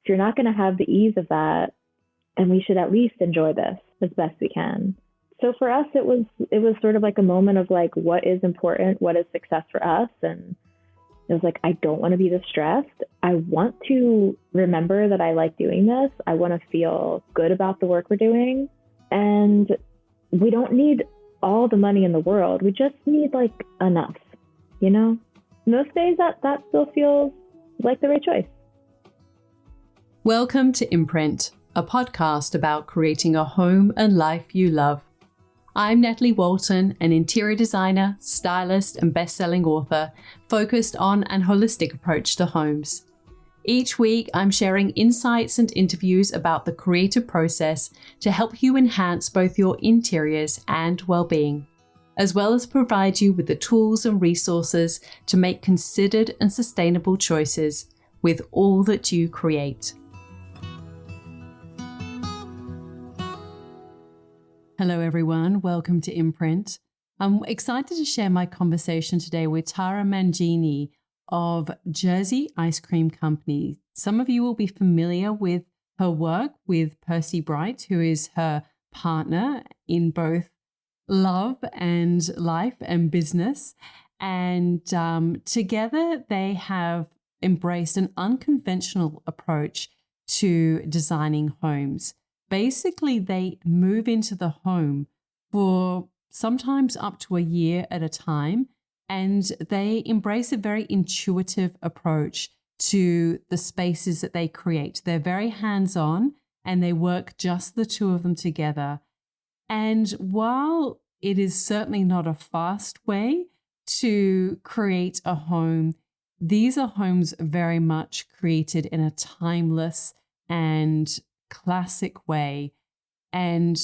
if you're not going to have the ease of that, and we should at least enjoy this as best we can. So for us, it was sort of like a moment of like, what is important? What is success for us? And it was like, I don't want to be distressed. I want to remember that I like doing this. I want to feel good about the work we're doing. And we don't need all the money in the world. We just need like enough, you know? Most days that still feels like the right choice. Welcome to Imprint, a podcast about creating a home and life you love. I'm Natalie Walton, an interior designer, stylist, and best-selling author focused on an holistic approach to homes. Each week, I'm sharing insights and interviews about the creative process to help you enhance both your interiors and well-being, as well as provide you with the tools and resources to make considered and sustainable choices with all that you create. Hello everyone, welcome to Imprint. I'm excited to share my conversation today with Tara Mangini of Jersey Ice Cream Company. Some of you will be familiar with her work with Percy Bright, who is her partner in both love and life and business. And together they have embraced an unconventional approach to designing homes. Basically, they move into the home for sometimes up to a year at a time, and they embrace a very intuitive approach to the spaces that they create. They're very hands-on, and they work just the two of them together. And while it is certainly not a fast way to create a home, these are homes very much created in a timeless and classic way. And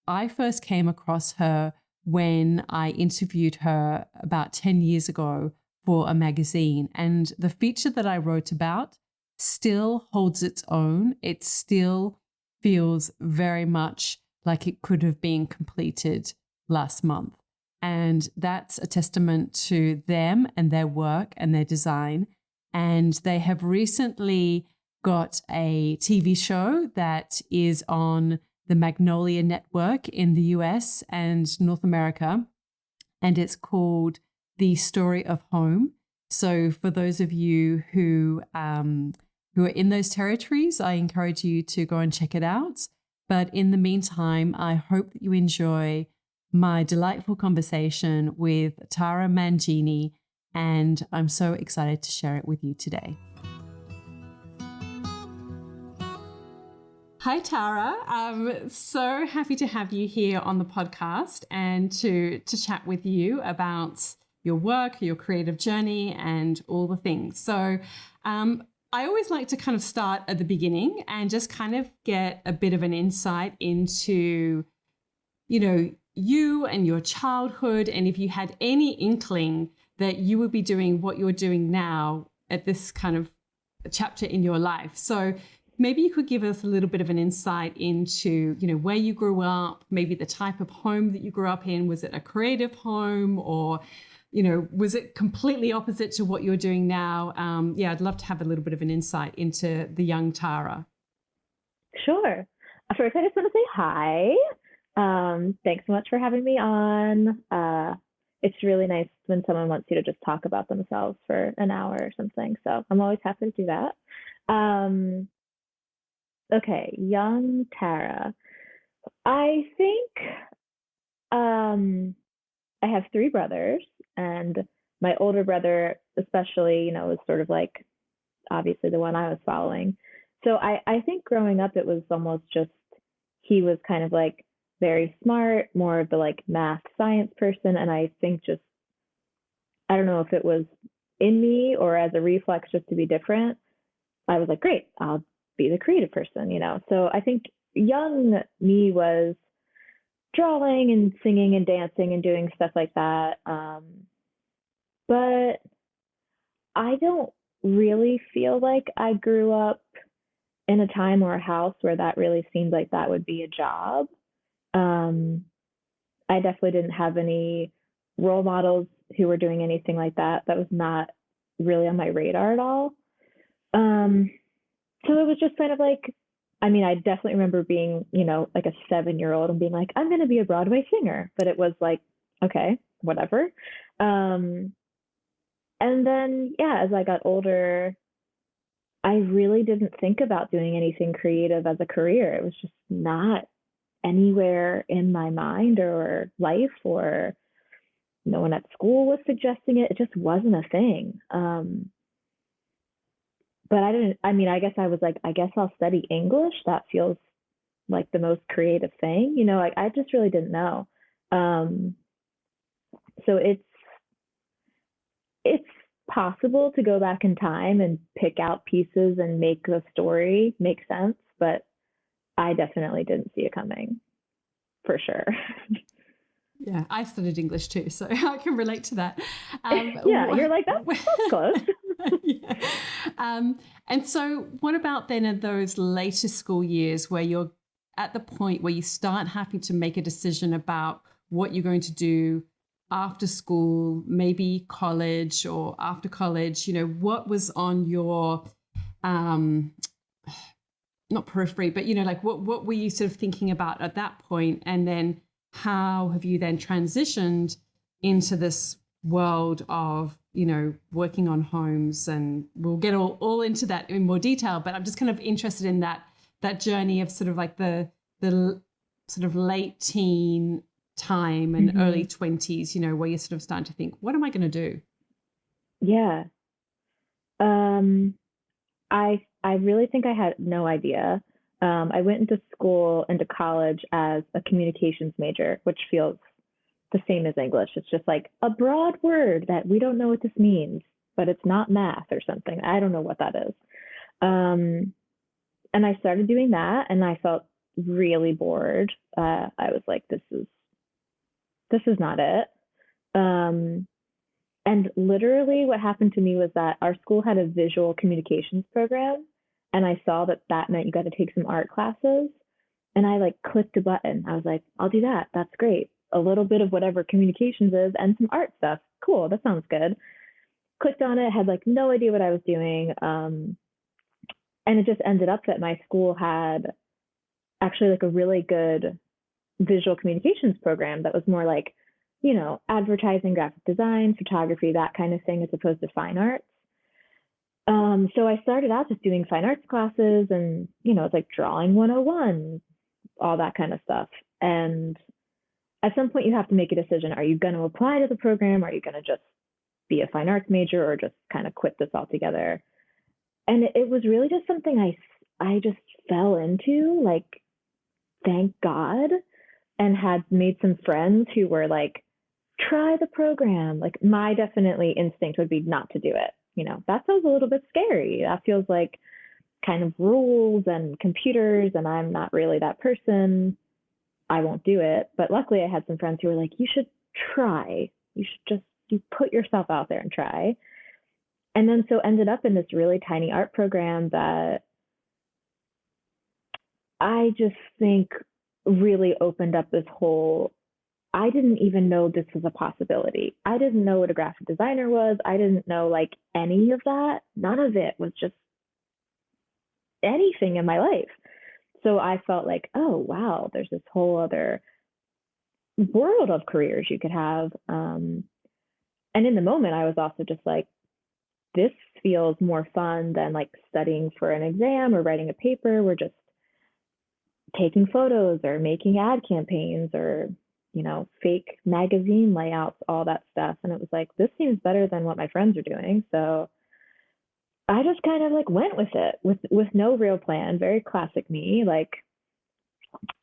I first came across her when I interviewed her about 10 years ago for a magazine. And the feature that I wrote about still holds its own. It still feels very much like it could have been completed last month. And that's a testament to them and their work and their design. And they have recently got a TV show that is on the Magnolia Network in the US and North America, and it's called The Story of Home. So for those of you who are in those territories, I encourage you to go and check it out. But in the meantime, I hope that you enjoy my delightful conversation with Tara Mangini, and I'm so excited to share it with you today. Hi, Tara. I'm so happy to have you here on the podcast and to chat with you about your work, your creative journey, and all the things. So I always like to kind of start at the beginning and just kind of get a bit of an insight into, you and your childhood, and if you had any inkling that you would be doing what you're doing now at this kind of chapter in your life. So maybe you could give us a little bit of an insight into, where you grew up, maybe the type of home that you grew up in. Was it a creative home, or, was it completely opposite to what you're doing now? I'd love to have a little bit of an insight into the young Tara. Sure. First, I just want to say hi. Thanks so much for having me on. It's really nice when someone wants you to just talk about themselves for an hour or something. So I'm always happy to do that. Okay, young Tara. I think I have three brothers, and my older brother especially, was sort of like obviously the one I was following. So I think growing up, it was almost just, he was kind of like very smart, more of the like math science person. And I think just, I don't know if it was in me or as a reflex just to be different. I was like, great, I'll be the creative person, So I think young me was drawing and singing and dancing and doing stuff like that. But I don't really feel like I grew up in a time or a house where that really seemed like that would be a job. I definitely didn't have any role models who were doing anything like that. That was not really on my radar at all. So it was just kind of like, I mean, I definitely remember being, like a 7-year-old and being like, I'm going to be a Broadway singer. But it was like, okay, whatever. Um, and then, yeah, as I got older, I really didn't think about doing anything creative as a career. It was just not anywhere in my mind or life, or no one at school was suggesting it. It just wasn't a thing. But I mean, I guess I was like, I guess I'll study English. That feels like the most creative thing, like I just really didn't know. Um, so it's possible to go back in time and pick out pieces and make the story make sense, but I definitely didn't see it coming, for sure. Yeah, I studied English too, so I can relate to that. Yeah, you're like, that's close. Yeah. And so, what about then in those later school years where you're at the point where you start having to make a decision about what you're going to do after school, maybe college or after college? What was on your um, not periphery, but like what were you sort of thinking about at that point? And then how have you then transitioned into this world of, working on homes? And we'll get all into that in more detail, but I'm just kind of interested in that journey of sort of like the sort of late teen time and early 20s, where you're sort of starting to think, what am I going to do? Yeah. I really think I had no idea. I went into college as a communications major, which feels the same as English. It's just like a broad word that we don't know what this means, but it's not math or something. I don't know what that is. And I started doing that, and I felt really bored. I was like, this is not it. Um, and literally, what happened to me was that our school had a visual communications program, and I saw that meant you got to take some art classes. And I like clicked a button. I was like, I'll do that. That's great. A little bit of whatever communications is and some art stuff. Cool. That sounds good. Clicked on it, had like no idea what I was doing. And it just ended up that my school had actually like a really good visual communications program that was more like, advertising, graphic design, photography, that kind of thing, as opposed to fine arts. So I started out just doing fine arts classes, and, it's like drawing 101, all that kind of stuff. And at some point, you have to make a decision. Are you going to apply to the program? Or are you going to just be a fine arts major, or just kind of quit this altogether? And it was really just something I just fell into, like, thank God, and had made some friends who were like, try the program. Like, my definitely instinct would be not to do it. That sounds a little bit scary. That feels like kind of rules and computers, and I'm not really that person. I won't do it. But luckily, I had some friends who were like, you should try. You should just you put yourself out there and try. And then so ended up in this really tiny art program that I just think really opened up this whole. I didn't even know this was a possibility. I didn't know what a graphic designer was. I didn't know like any of that. None of it was just anything in my life. So I felt like, oh, wow, there's this whole other world of careers you could have. And in the moment, I was also just like, this feels more fun than like studying for an exam or writing a paper. We're just taking photos or making ad campaigns or, fake magazine layouts, all that stuff. And it was like, this seems better than what my friends are doing. So I just kind of like went with it with no real plan, very classic me. Like,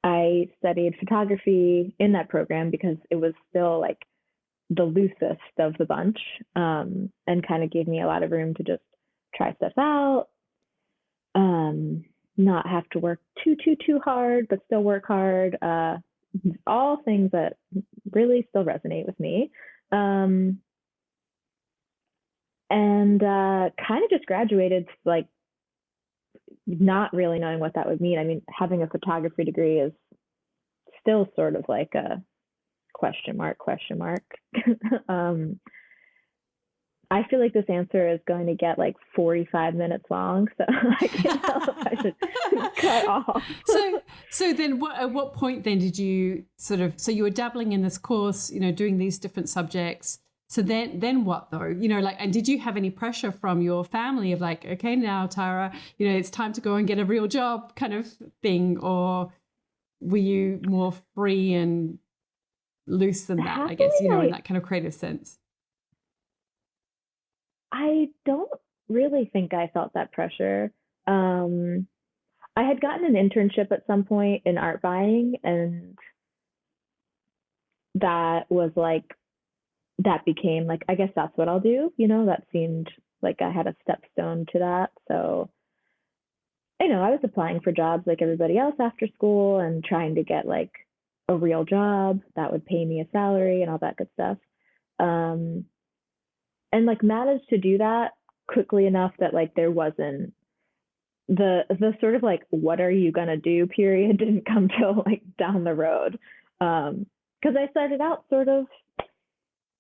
I studied photography in that program because it was still like the loosest of the bunch, and kind of gave me a lot of room to just try stuff out, not have to work too hard, but still work hard. All things that really still resonate with me. And kind of just graduated like not really knowing what that would mean. I mean, having a photography degree is still sort of like a question mark. um, I feel like this answer is going to get like 45 minutes long, so I can't tell if I should cut off. So then at what point then did you so you were dabbling in this course, doing these different subjects. So then what though? And did you have any pressure from your family of like, okay, now Tara, it's time to go and get a real job kind of thing? Or were you more free and loose than that, I guess, in that kind of creative sense? I don't really think I felt that pressure. I had gotten an internship at some point in art buying, and that was like, that became like, I guess that's what I'll do. That seemed like I had a stepstone to that. So, I was applying for jobs like everybody else after school and trying to get like a real job that would pay me a salary and all that good stuff. And like managed to do that quickly enough that like there wasn't the sort of like, what are you gonna do period didn't come till like down the road. Because I started out sort of,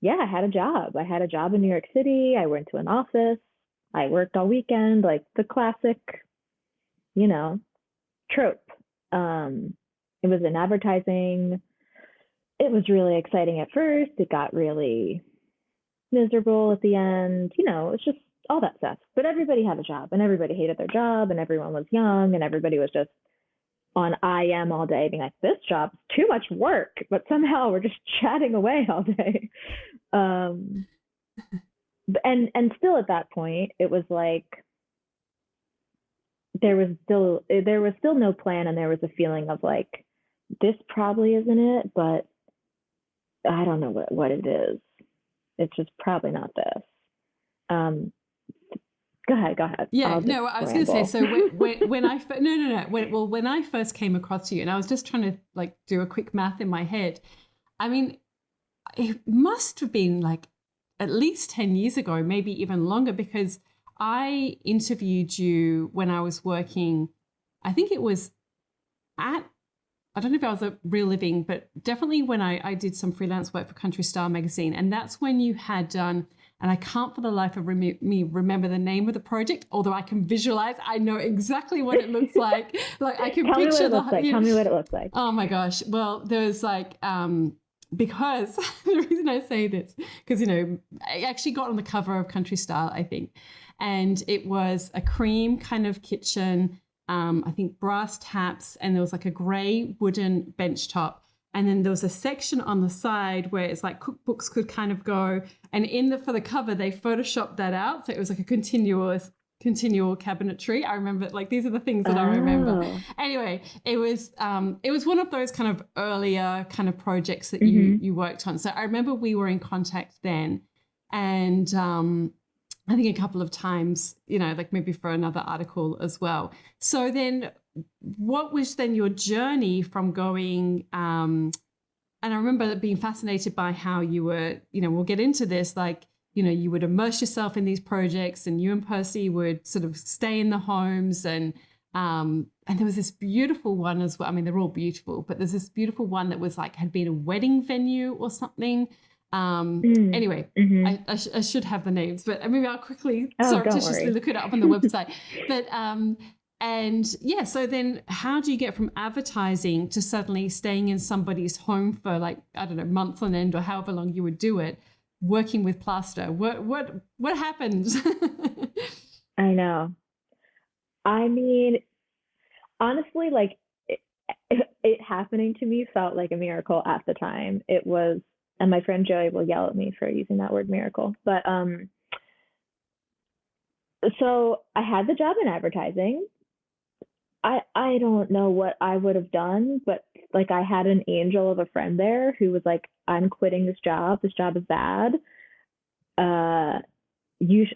I had a job. I had a job in New York City. I went to an office. I worked all weekend, like the classic, trope. It was in advertising. It was really exciting at first. It got really miserable at the end. It's just all that stuff. But everybody had a job and everybody hated their job and everyone was young and everybody was just on IM all day being like, this job's too much work, but somehow we're just chatting away all day. And still at that point, it was like there was still no plan, and there was a feeling of like, this probably isn't it, but I don't know what it is. It's just probably not this. Go ahead. Yeah, no, I was going to say, so when I when I first came across you, and I was just trying to like do a quick math in my head. I mean, it must have been like at least 10 years ago, maybe even longer, because I interviewed you when I was working, I think it was I don't know if I was at Real Living, but definitely when I did some freelance work for Country Style magazine. And that's when you had done, and I can't for the life of me remember the name of the project, although I can visualize, I know exactly what it looks like. Like I can picture Tell me what it looks like. Oh my gosh. Well, there was like, because the reason I say this, because, I actually got on the cover of Country Style, I think, and it was a cream kind of kitchen, I think brass taps, and there was like a gray wooden bench top. And then there was a section on the side where it's like cookbooks could kind of go. And for the cover, they photoshopped that out. So it was like a continual cabinetry. I remember, like, these are the things that I remember. Anyway, it was one of those kind of earlier kind of projects that you worked on. So I remember we were in contact then, and I think a couple of times, like maybe for another article as well. So then what was then your journey from going, and I remember being fascinated by how you were, we'll get into this, like, you would immerse yourself in these projects, and you and Percy would sort of stay in the homes, and there was this beautiful one as well. I mean, they're all beautiful, but there's this beautiful one that was like, had been a wedding venue or something. Anyway, I should have the names, but maybe I'll quickly surreptitiously look it up on the website. But and yeah, so then how do you get from advertising to suddenly staying in somebody's home for like, I don't know, months on end or however long you would do it, working with plaster? What happened? I know. I mean, honestly, like it happening to me felt like a miracle at the time. It was, and my friend Joey will yell at me for using that word miracle, but so I had the job in advertising. I don't know what I would have done, but like I had an angel of a friend there who was like, I'm quitting this job. This job is bad. I'm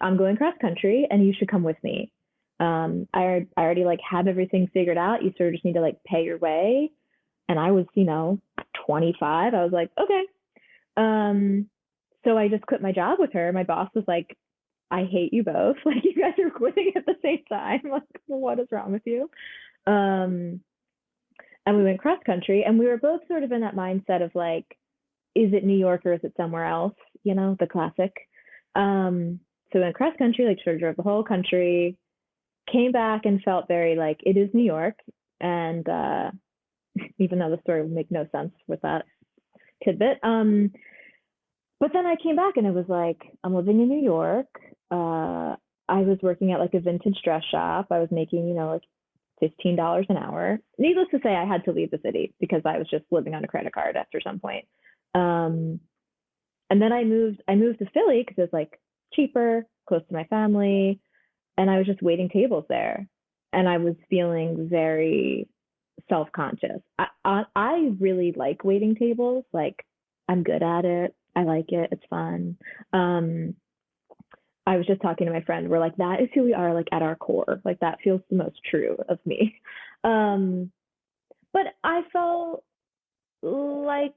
going cross country and you should come with me. I already like have everything figured out. You sort of just need to like pay your way. And I was, 25. I was like, okay. So I just quit my job with her. My boss was like, I hate you both. Like, you guys are quitting at the same time. Like, what is wrong with you? And we went cross country, and we were both sort of in that mindset of like, is it New York or is it somewhere else? The classic. So we went cross country, like sort of drove the whole country, came back and felt very like it is New York. And even though the story would make no sense with that tidbit. But then I came back and it was like, I'm living in New York. I was working at like a vintage dress shop. I was making, like $15 an hour. Needless to say, I had to leave the city because I was just living on a credit card after some point. And then I moved to Philly because it was like cheaper, close to my family, and I was just waiting tables there. And I was feeling very self-conscious. I really like waiting tables. Like I'm good at it. I like it. It's fun. I was just talking to my friend. We're like, that is who we are, like at our core. Like that feels the most true of me. But I felt like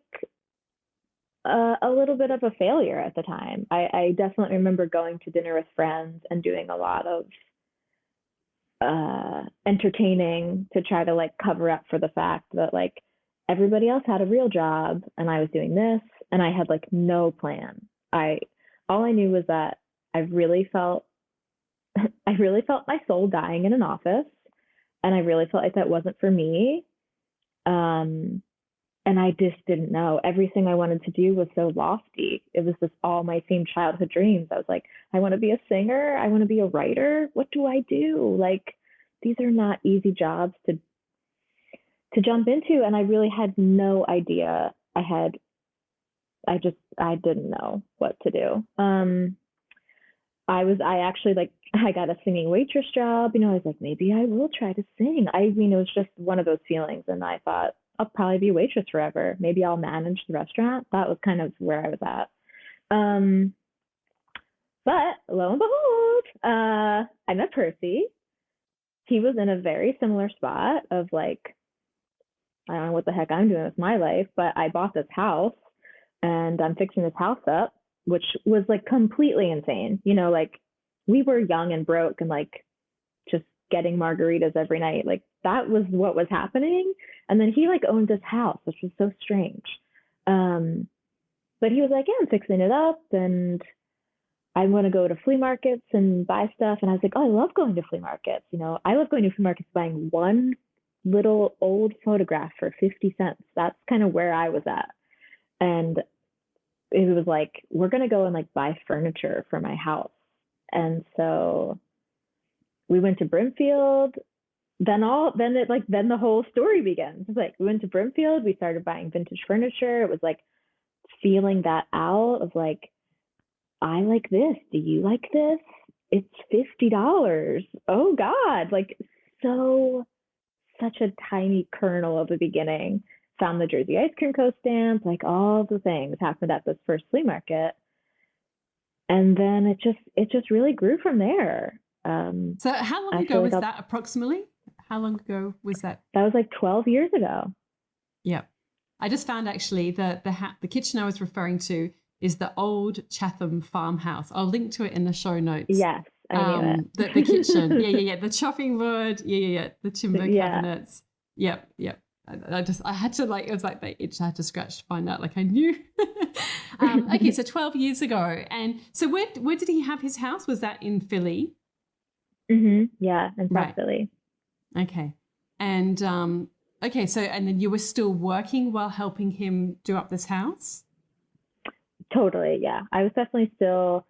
a little bit of a failure at the time. I definitely remember going to dinner with friends and doing a lot of entertaining to try to like cover up for the fact that like everybody else had a real job and I was doing this and I had like no plan. All I knew was that I really felt my soul dying in an office, and I really felt like that wasn't for me. And I just didn't know. Everything I wanted to do was so lofty. It was just all my same childhood dreams. I was like, I want to be a singer. I want to be a writer. What do I do? Like, these are not easy jobs to jump into. And I really had no idea. I didn't know what to do. I got a singing waitress job. I was like, maybe I will try to sing. I mean, it was just one of those feelings. And I thought, I'll probably be a waitress forever. Maybe I'll manage the restaurant. That was kind of where I was at. But lo and behold, I met Percy. He was in a very similar spot of like, I don't know what the heck I'm doing with my life, but I bought this house and I'm fixing this house up, which was like completely insane. Like we were young and broke and like just getting margaritas every night. Like that was what was happening. And then he like owned this house, which was so strange. But he was like, yeah, I'm fixing it up and I want to go to flea markets and buy stuff. And I was like, oh, I love going to flea markets. I love going to flea markets buying one little old photograph for 50 cents. That's kind of where I was at. And it was like, we're going to go and like buy furniture for my house. And so we went to Brimfield. Then the whole story begins. It's like we went to Brimfield, we started buying vintage furniture. It was like feeling that out of like, I like this. Do you like this? It's $50. Oh God. Like such a tiny kernel of the beginning. Found the Jersey ice cream coat stamp, like all the things happened at this first flea market. And then it just really grew from there. So how long ago was that approximately? How long ago was that? That was like 12 years ago. Yeah. I just found actually the kitchen I was referring to is the old Chatham farmhouse. I'll link to it in the show notes. Yes, I knew it. The kitchen. Yeah. The chopping wood. Yeah. The timber cabinets. Yep. I had to like, it was like the itch I had to scratch to find out, like I knew. Okay, so 12 years ago. And so where did he have his house? Was that in Philly? Mm-hmm. Yeah, in South Philly. Okay. And okay, so and then you were still working while helping him do up this house? Totally, yeah. I was definitely still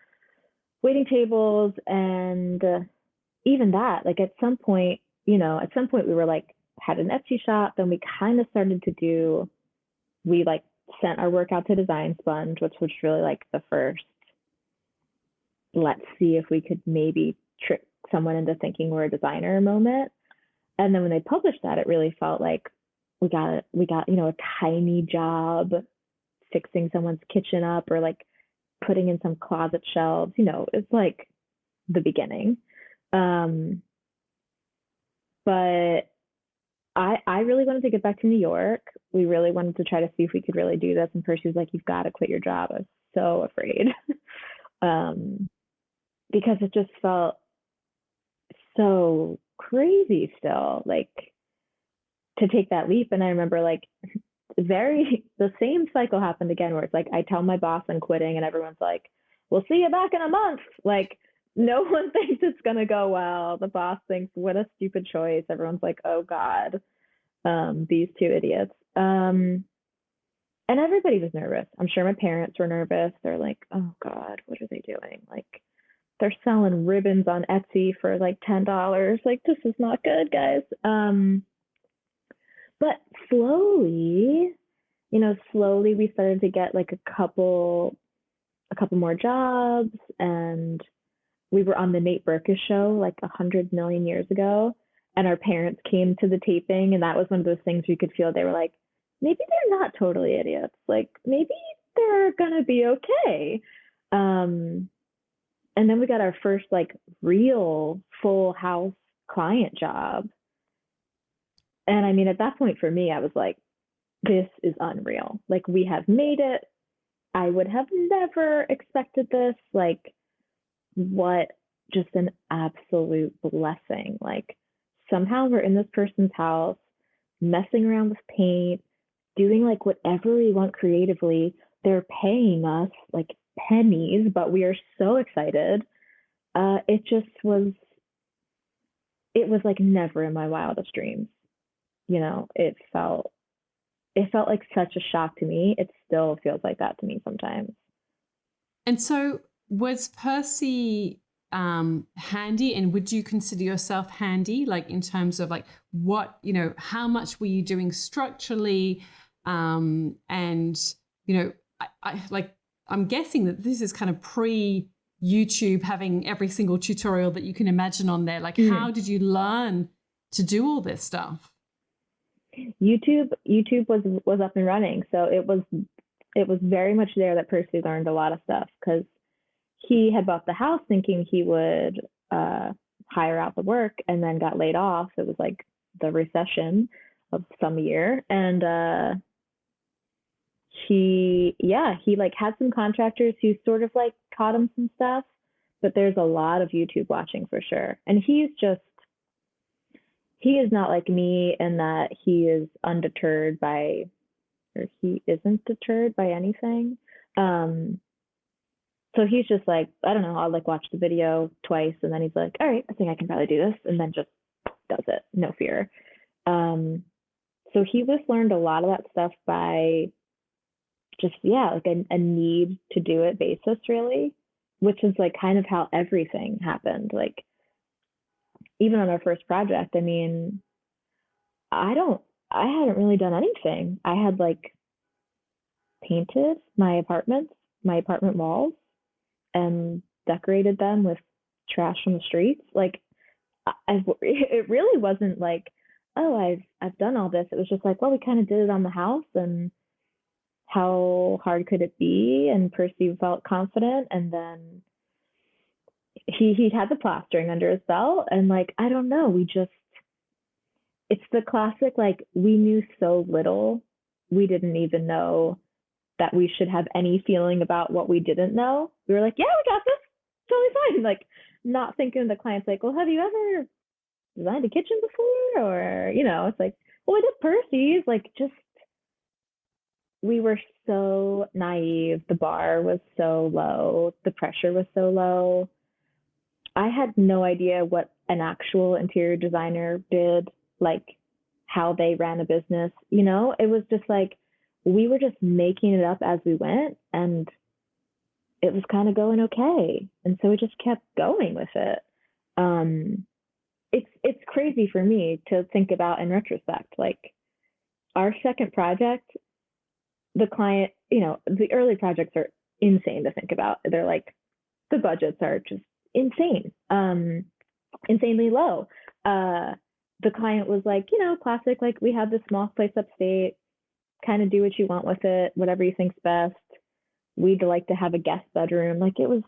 waiting tables, and even that, like at some point we were like had an Etsy shop, then we kind of started to we like sent our work out to Design Sponge, which was really like the first, let's see if we could maybe trick someone into thinking we're a designer moment. And then when they published that, it really felt like we got a tiny job fixing someone's kitchen up or like putting in some closet shelves. It's like the beginning. But I really wanted to get back to New York. We really wanted to try to see if we could really do this. And Percy was like, you've got to quit your job. I was so afraid because it just felt so crazy still, like to take that leap. And I remember like the same cycle happened again where it's like I tell my boss I'm quitting and everyone's like, we'll see you back in a month. Like no one thinks it's gonna go well. The boss thinks, what a stupid choice. Everyone's like, oh God, these two idiots. And everybody was nervous. I'm sure my parents were nervous. They're like, oh God, what are they doing? Like, they're selling ribbons on Etsy for like $10. Like, this is not good, guys. But slowly, slowly we started to get like a couple more jobs, and we were on the Nate Berkus show like 100 million years ago, and our parents came to the taping, and that was one of those things you could feel they were like, maybe they're not totally idiots. Like maybe they're gonna be okay. Um, and then we got our first like real full house client job. And I mean, at that point for me, I was like, this is unreal. Like we have made it. I would have never expected this. Like, what just an absolute blessing. Like, somehow we're in this person's house, messing around with paint, doing like whatever we want creatively. They're paying us like pennies, but we are so excited. It just was, it was like never in my wildest dreams. It felt like such a shock to me. It still feels like that to me sometimes. And so was Percy handy, and would you consider yourself handy, like in terms of like what, how much were you doing structurally? And, I like, I'm guessing that this is kind of pre YouTube having every single tutorial that you can imagine on there. Like, Mm. how did you learn to do all this stuff? YouTube was up and running, so it was very much there that Percy learned a lot of stuff, because he had bought the house thinking he would hire out the work, and then got laid off. It was like the recession of some year, and he like had some contractors who sort of like taught him some stuff, but there's a lot of YouTube watching for sure. And he is not like me in that he is undeterred by, or he isn't deterred by anything. Um, so he's just like, I don't know, I'll like watch the video twice, and then he's like, all right, I think I can probably do this, and then just does it, no fear. Um, so he just learned a lot of that stuff by just, yeah, like a need to do it basis, really, which is like kind of how everything happened. Like even on our first project, I mean, I don't, I hadn't really done anything. I had like painted my apartment walls, and decorated them with trash from the streets. Like it really wasn't like, oh, I've done all this. It was just like, well, we kind of did it on the house, and how hard could it be? And Percy felt confident, and then he had the plastering under his belt, and like I don't know, we just, it's the classic like we knew so little, we didn't even know that we should have any feeling about what we didn't know. We were like, yeah, we got this, totally fine. Like not thinking the client's like, well, have you ever designed a kitchen before? Or it's like, well, we did Percy's. Like just, we were so naive. The bar was so low. The pressure was so low. I had no idea what an actual interior designer did, like how they ran a business. It was just like we were just making it up as we went, and it was kind of going okay. And so we just kept going with it. It's crazy for me to think about in retrospect. Like our second project, the client, the early projects are insane to think about. They're like, the budgets are just insane, insanely low. The client was like, classic, like we have this small place upstate, kind of do what you want with it, whatever you think's best. We'd like to have a guest bedroom. Like it was,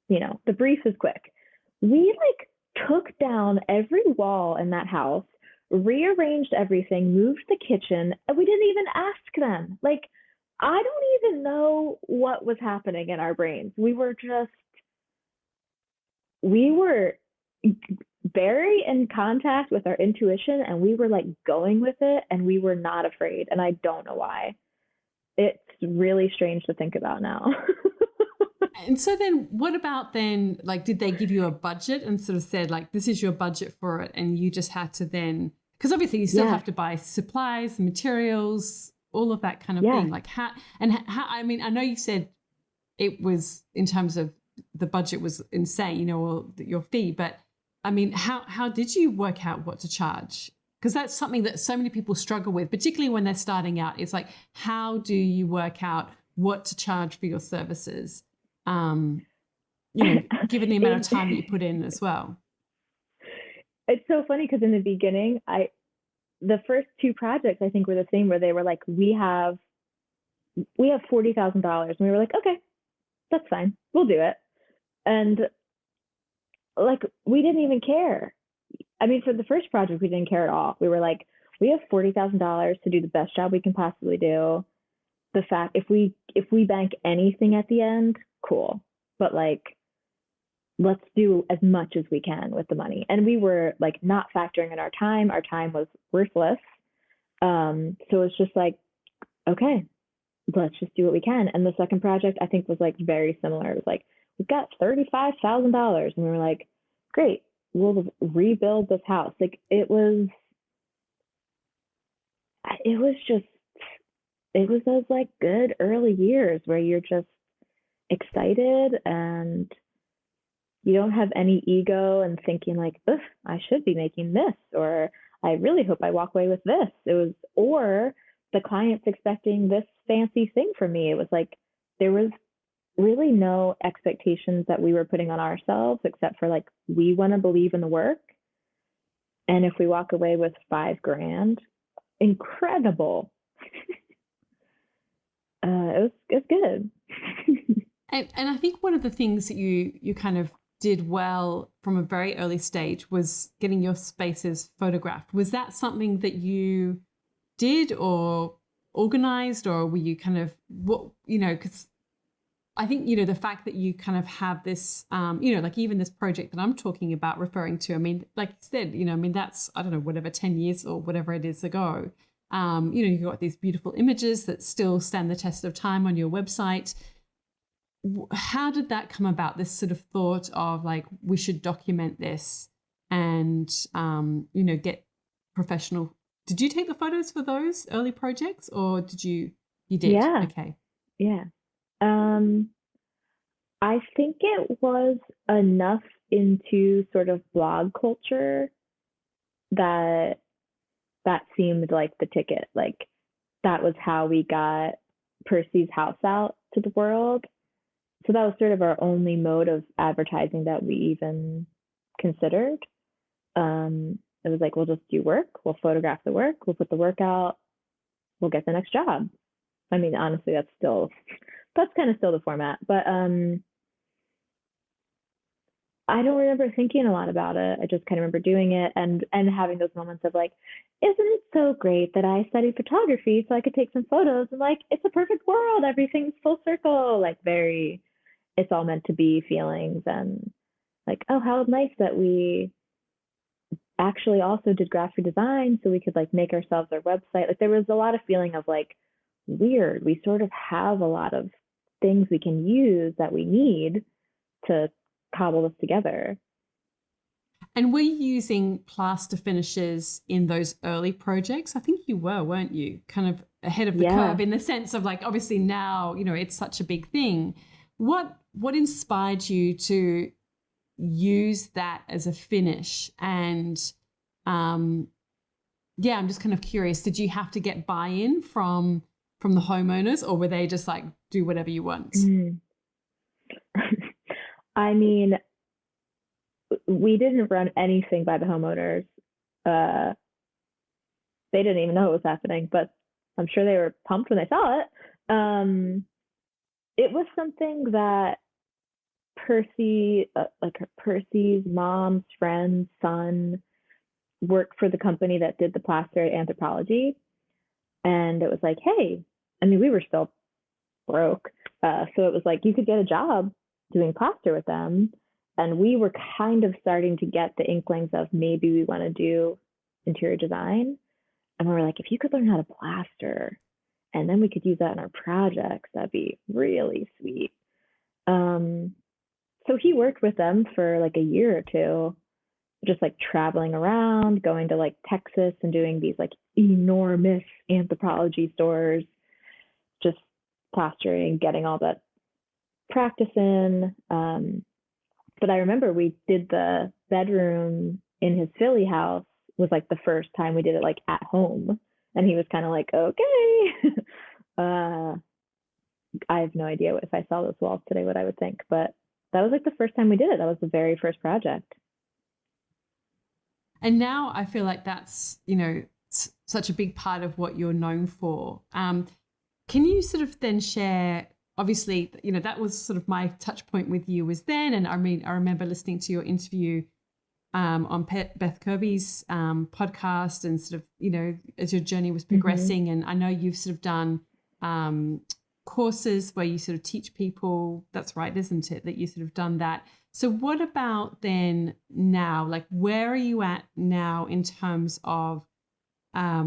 the brief is quick. We like took down every wall in that house, rearranged everything, moved the kitchen, and we didn't even ask them. Like, I don't even know what was happening in our brains. We were very in contact with our intuition, and we were like going with it, and we were not afraid. And I don't know why. It's really strange to think about now. And so then what about then, like, did they give you a budget and sort of said, like, this is your budget for it? And you just had to then, because obviously you still Yes, have to buy supplies, materials, all of that kind of yes. thing. Like how, I mean, I know you said it was in terms of the budget was insane, you know, or your fee, but I mean, how did you work out what to charge? Because that's something that so many people struggle with, particularly when they're starting out. It's like, how do you work out what to charge for your services? Um, given the amount of in time that you put in as well. It's so funny because in the beginning, the first two projects I think were the same, where they were like, we have $40,000, and we were like, okay, that's fine, we'll do it. And like, we didn't even care. I mean, for the first project, we didn't care at all. We were like, we have $40,000 to do the best job we can possibly do. The fact, if we bank anything at the end, cool. But like, let's do as much as we can with the money. And we were like not factoring in our time. Our time was worthless. So it's just like, okay, let's just do what we can. And the second project I think was like very similar. It was like, we've got $35,000, and we were like, great, we'll rebuild this house. Like just it was those like good early years where you're just excited, and you don't have any ego and thinking like, ugh, I should be making this, or I really hope I walk away with this. It was, or the client's expecting this fancy thing from me. It was like, there was really no expectations that we were putting on ourselves, except for like, we want to believe in the work. And if we walk away with $5,000, incredible. It's good. And I think one of the things that you kind of did well from a very early stage was getting your spaces photographed. Was that something that you did or organized, or were you kind of what, because I think, the fact that you kind of have this, like even this project that I'm talking about referring to, I mean, like you said, I mean, that's, I don't know, whatever, 10 years or whatever it is ago. You've got these beautiful images that still stand the test of time on your website. How did that come about, this sort of thought of like, we should document this and, get professional? Did you take the photos for those early projects, or you did? Yeah. Okay. Yeah. I think it was enough into sort of blog culture that seemed like the ticket. Like, that was how we got Percy's house out to the world. So that was sort of our only mode of advertising that we even considered. It was like, we'll just do work, we'll photograph the work, we'll put the work out, we'll get the next job. I mean, honestly, that's kind of still the format, but I don't remember thinking a lot about it. I just kind of remember doing it, and having those moments of like, isn't it so great that I studied photography so I could take some photos, and like, it's a perfect world, everything's full circle, like, very, it's all meant to be feelings. And like, oh, how nice that we actually also did graphic design so we could like make ourselves our website. Like, there was a lot of feeling of like, weird, we sort of have a lot of things we can use that we need to cobble this together. And were you using plaster finishes in those early projects? I think you were, weren't you? Kind of ahead of the Yeah. curve, in the sense of like, obviously now, it's such a big thing. What inspired you to use that as a finish? And yeah, I'm just kind of curious, did you have to get buy-in from the homeowners, or were they just like, do whatever you want? Mm. I mean, we didn't run anything by the homeowners. Uh, they didn't even know what was happening, but I'm sure they were pumped when they saw it. It was something that Percy's mom's friend's son worked for the company that did the plaster at Anthropology. And it was like, hey, I mean, we were still broke. So it was like, you could get a job doing plaster with them. And we were kind of starting to get the inklings of maybe we want to do interior design. And we were like, if you could learn how to plaster, and then we could use that in our projects, that'd be really sweet. So he worked with them for like a year or two, just like traveling around, going to like Texas and doing these like enormous anthropology stores, just plastering, getting all that practice in. But I remember we did the bedroom in his Philly house was like the first time we did it like at home. And he was kind of like, okay. I have no idea if I saw those walls today, what I would think, but that was like the first time we did it. That was the very first project. And now I feel like that's, you know, such a big part of what you're known for. Can you sort of then share, obviously, you know, that was sort of my touch point with you was then. And I mean, I remember listening to your interview on Beth Kirby's podcast and sort of, you know, as your journey was progressing. And I know you've sort of done courses where you sort of teach people. That's right, isn't it? That you sort of done that. So what about then now? Like, where are you at now in terms of, I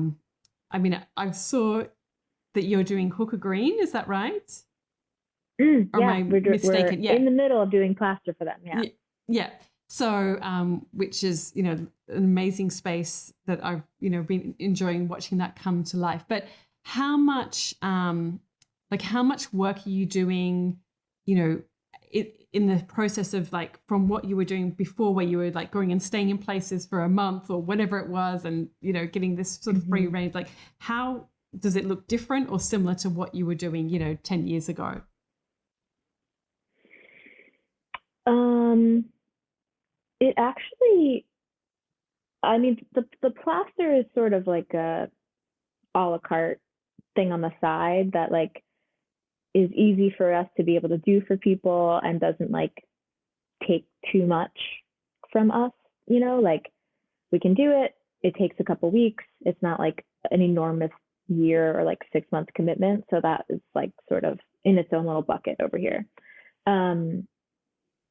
mean, I saw that you're doing hooker green. Is that right? Yeah, or am I mistaken? We're in the middle of doing plaster for them. Yeah. Yeah. So, which is, you know, an amazing space that I've, you know, been enjoying watching that come to life. But how much, how much work are you doing, you know, in the process of like from what you were doing before, where you were like going and staying in places for a month or whatever it was, and, you know, getting this sort of free range, like how does it look different or similar to what you were doing, you know, 10 years ago? It actually, I mean, the plaster is sort of like a a la carte thing on the side that like is easy for us to be able to do for people and doesn't like take too much from us, you know, like we can do it. It takes a couple weeks. It's not like an enormous year or like 6 month commitment. So that is like sort of in its own little bucket over here.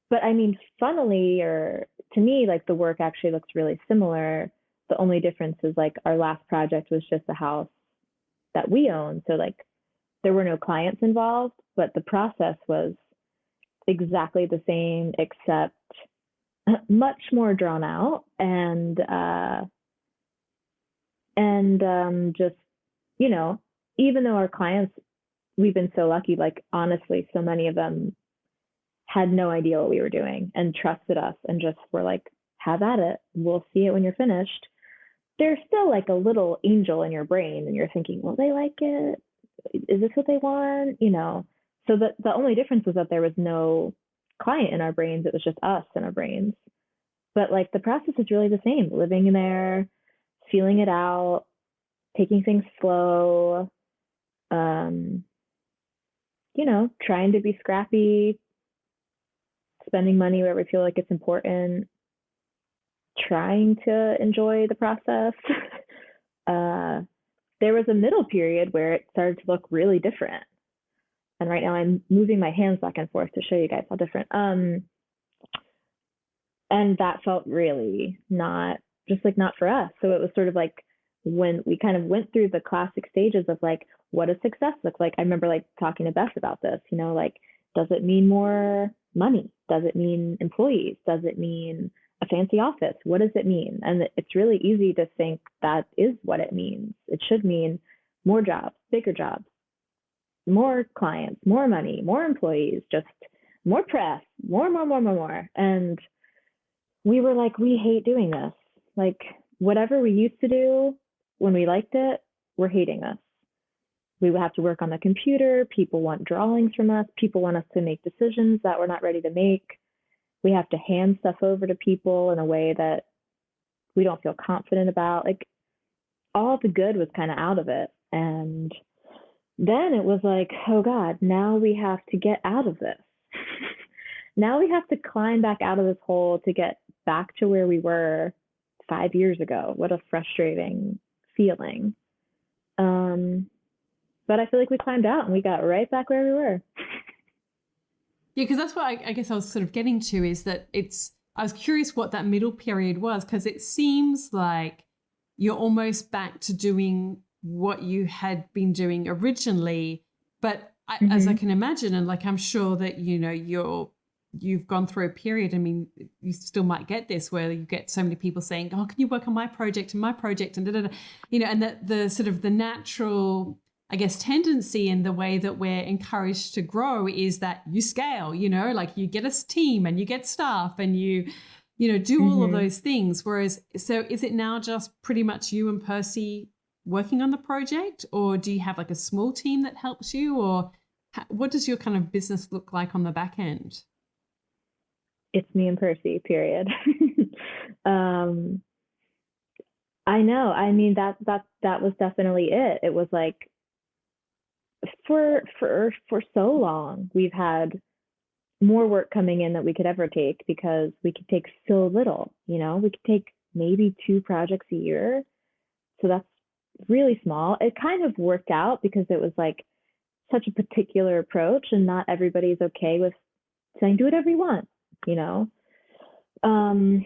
But I mean, funnily, or to me, like the work actually looks really similar. The only difference is like our last project was just a house that we own. So like there were no clients involved, but the process was exactly the same, except much more drawn out and just, you know, even though our clients, we've been so lucky, like honestly, so many of them had no idea what we were doing and trusted us and just were like, have at it. We'll see it when you're finished. There's still like a little angel in your brain and you're thinking, will they like it? Is this what they want? You know, so the only difference was that there was no client in our brains. It was just us in our brains. But like the process is really the same, living in there, feeling it out, taking things slow, you know, trying to be scrappy, spending money where we feel like it's important, trying to enjoy the process. There was a middle period where it started to look really different. And right now I'm moving my hands back and forth to show you guys how different. And that felt really not for us. So it was sort of like when we kind of went through the classic stages of like, what does success look like? I remember like talking to Beth about this, you know, like, does it mean more money? Does it mean employees? Does it mean a fancy office? What does it mean? And it's really easy to think that is what it means. It should mean more jobs, bigger jobs, more clients, more money, more employees, just more press, more. And we were like, we hate doing this. Like whatever we used to do when we liked it, we're hating us. We would have to work on the computer. People want drawings from us. People want us to make decisions that we're not ready to make. We have to hand stuff over to people in a way that we don't feel confident about. Like all the good was kind of out of it. And then it was like, oh God, now we have to get out of this. Now we have to climb back out of this hole to get back to where we were 5 years ago. What a frustrating feeling. But I feel like we climbed out and we got right back where we were. Yeah, because that's what I guess I was sort of getting to is that I was curious what that middle period was, because it seems like you're almost back to doing what you had been doing originally. But as I can imagine, and like I'm sure that, you know, you're you've gone through a period. I mean, you still might get this where you get so many people saying, "Oh, can you work on my project and my project?" and da, da, da. And the sort of the natural, I guess, tendency in the way that we're encouraged to grow is that you scale. Like you get a team and you get staff and you do all of those things. Whereas, so is it now just pretty much you and Percy working on the project, or do you have like a small team that helps you, or what does your kind of business look like on the back end? It's me and Percy, period. I know. I mean, that was definitely it. It was like for so long we've had more work coming in that we could ever take because we could take so little. We could take maybe 2 projects a year. So that's really small. It kind of worked out because it was like such a particular approach, and not everybody's okay with saying do whatever you want, you know. Um,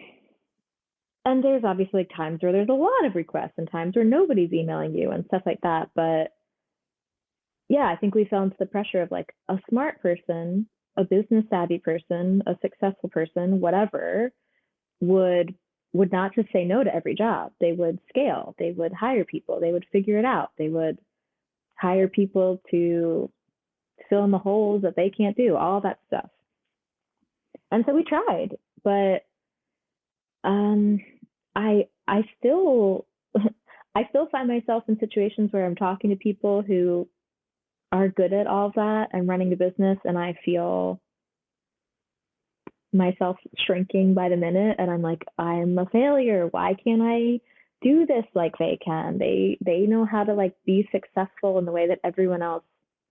and there's obviously like times where there's a lot of requests and times where nobody's emailing you and stuff like that. But yeah, I think we fell into the pressure of like a smart person, a business savvy person, a successful person, whatever, would would not just say no to every job. They would scale. They would hire people. They would figure it out. They would hire people to fill in the holes that they can't do, all that stuff. And so we tried, but um, I still I still find myself in situations where I'm talking to people who are good at all of that and running the business, and I feel myself shrinking by the minute, and I'm like, I'm a failure. Why can't I do this like they can? They know how to like be successful in the way that everyone else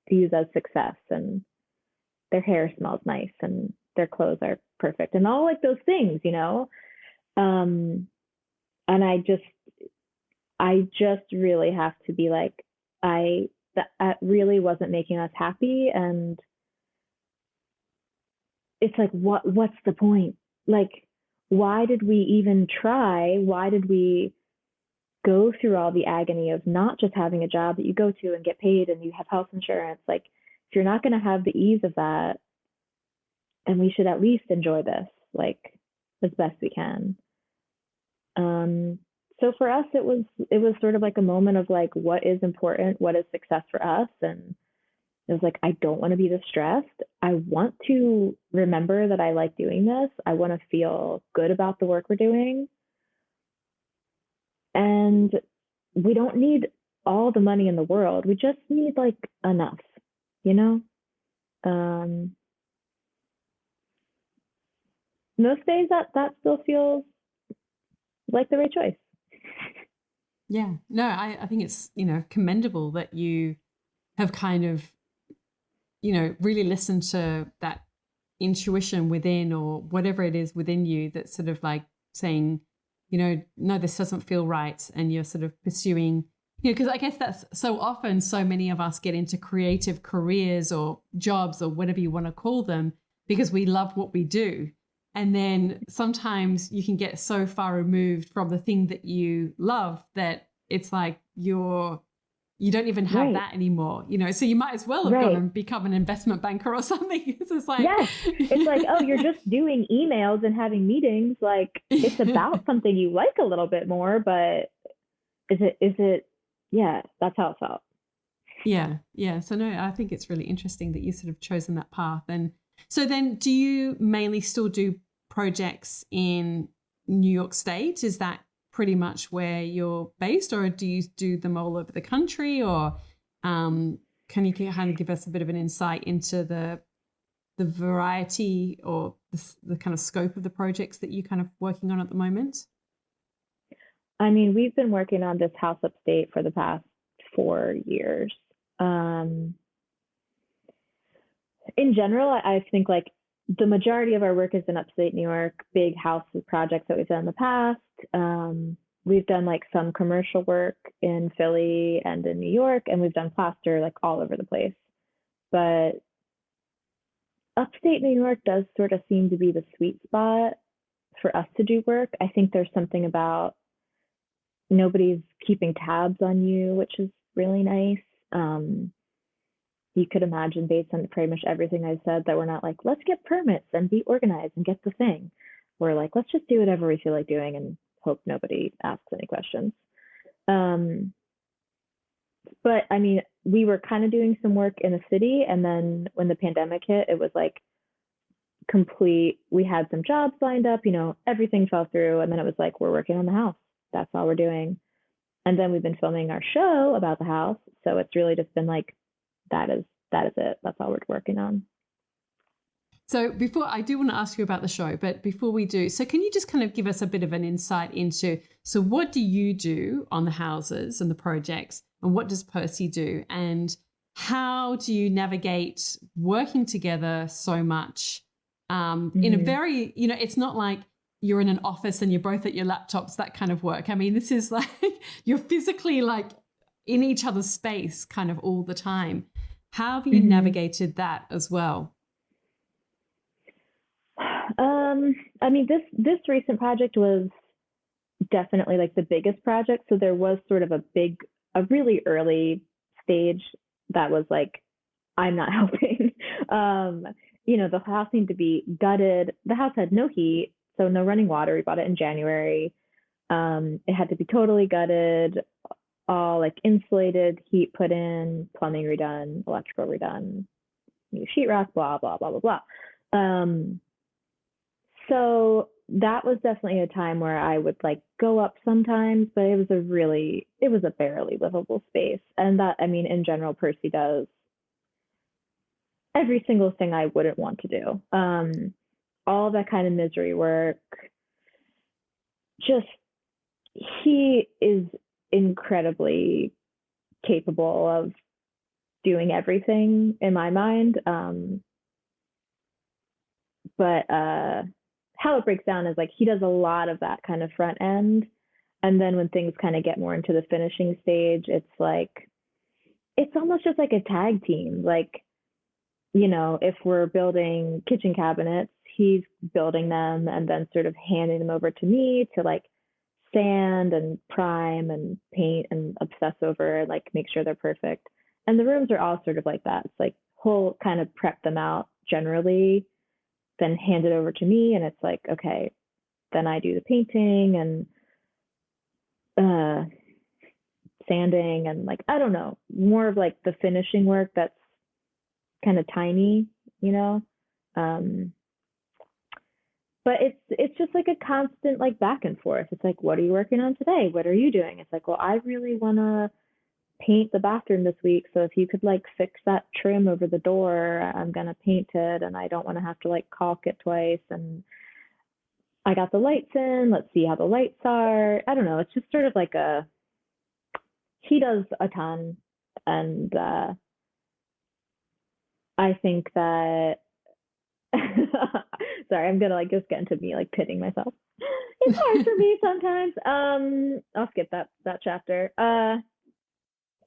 views as success, and their hair smells nice and their clothes are perfect and all like those things. Um and I just really have to be like, that really wasn't making us happy, and it's like, what's the point? Like, why did we even try? Why did we go through all the agony of not just having a job that you go to and get paid and you have health insurance? Like, if you're not going to have the ease of that, then we should at least enjoy this, like, as best we can. um so for us, it was sort of like a moment of like, what is important, what is success for us. And it was like, I don't want to be distressed. I want to remember that I like doing this. I want to feel good about the work we're doing. And we don't need all the money in the world. We just need like enough, you know? Um, Most days that still feels like the right choice. Yeah, no, I think it's, commendable that you have kind of, really listened to that intuition within, or whatever it is within you that's sort of like saying, no, this doesn't feel right. And you're sort of pursuing, because I guess that's so often so many of us get into creative careers or jobs or whatever you want to call them because we love what we do. And then sometimes you can get so far removed from the thing that you love that it's like you don't even have Right. that anymore, so you might as well have gone Right. and become an investment banker or something. It's like, Yes. It's like, oh, you're just doing emails and having meetings. Like, it's about something you like a little bit more, but is it yeah, that's how it felt. yeah, yeah. So no, I think it's really interesting that you sort of chosen that path. And so then do you mainly still do projects in New York State? Is that pretty much where you're based, or do you do them all over the country? Or can you kind of give us a bit of an insight into the variety or the kind of scope of the projects that you're kind of working on at the moment? I mean, we've been working on this house upstate for the past 4 years. Um, in general, I think like the majority of our work is in upstate New York, big house projects that we've done in the past. We've done like some commercial work in Philly and in New York, and we've done plaster like all over the place. But upstate New York does sort of seem to be the sweet spot for us to do work. I think there's something about nobody's keeping tabs on you, which is really nice. Um, you could imagine, based on pretty much everything I said, that we're not like, let's get permits and be organized and get the thing. We're like, let's just do whatever we feel like doing and hope nobody asks any questions. But I mean, we were kind of doing some work in the city, and then when the pandemic hit, it was like complete. We had some jobs lined up, everything fell through, and then it was like, we're working on the house. That's all we're doing. And then we've been filming our show about the house, so it's really just been like, that is it. That's all we're working on. So before, I do want to ask you about the show, but before we do, so can you just kind of give us a bit of an insight into, so what do you do on the houses and the projects, and what does Percy do, and how do you navigate working together so much in a very, it's not like you're in an office and you're both at your laptops, that kind of work. I mean, this is like, you're physically like in each other's space kind of all the time. How have you navigated that as well? I mean, this recent project was definitely like the biggest project. So there was sort of a really early stage that was like, I'm not helping. The house needed to be gutted. The house had no heat, so no running water. We bought it in January. It had to be totally gutted, all like insulated, heat put in, plumbing redone, electrical redone, new sheetrock, blah, blah, blah, blah, blah. So that was definitely a time where I would like go up sometimes, but it was a barely livable space. And that, I mean, in general, Percy does every single thing I wouldn't want to do. All that kind of misery work. Just, he is incredibly capable of doing everything in my mind. But how it breaks down is like, he does a lot of that kind of front end. And then when things kind of get more into the finishing stage, it's like, it's almost just like a tag team. Like, if we're building kitchen cabinets, he's building them and then sort of handing them over to me to like sand and prime and paint and obsess over, like make sure they're perfect. And the rooms are all sort of like that. It's like he'll kind of prep them out generally, then hand it over to me, and it's like, okay, then I do the painting and sanding and like, I don't know, more of like the finishing work that's kind of tiny, but it's just like a constant like back and forth. It's like, what are you working on today? What are you doing? It's like, well, I really want to paint the bathroom this week, so if you could like fix that trim over the door, I'm gonna paint it, and I don't want to have to like caulk it twice. And I got the lights in, let's see how the lights are. I don't know, it's just sort of like he does a ton. And I think that sorry, I'm gonna like just get into me like pitting myself. It's hard for me sometimes. I'll skip that chapter.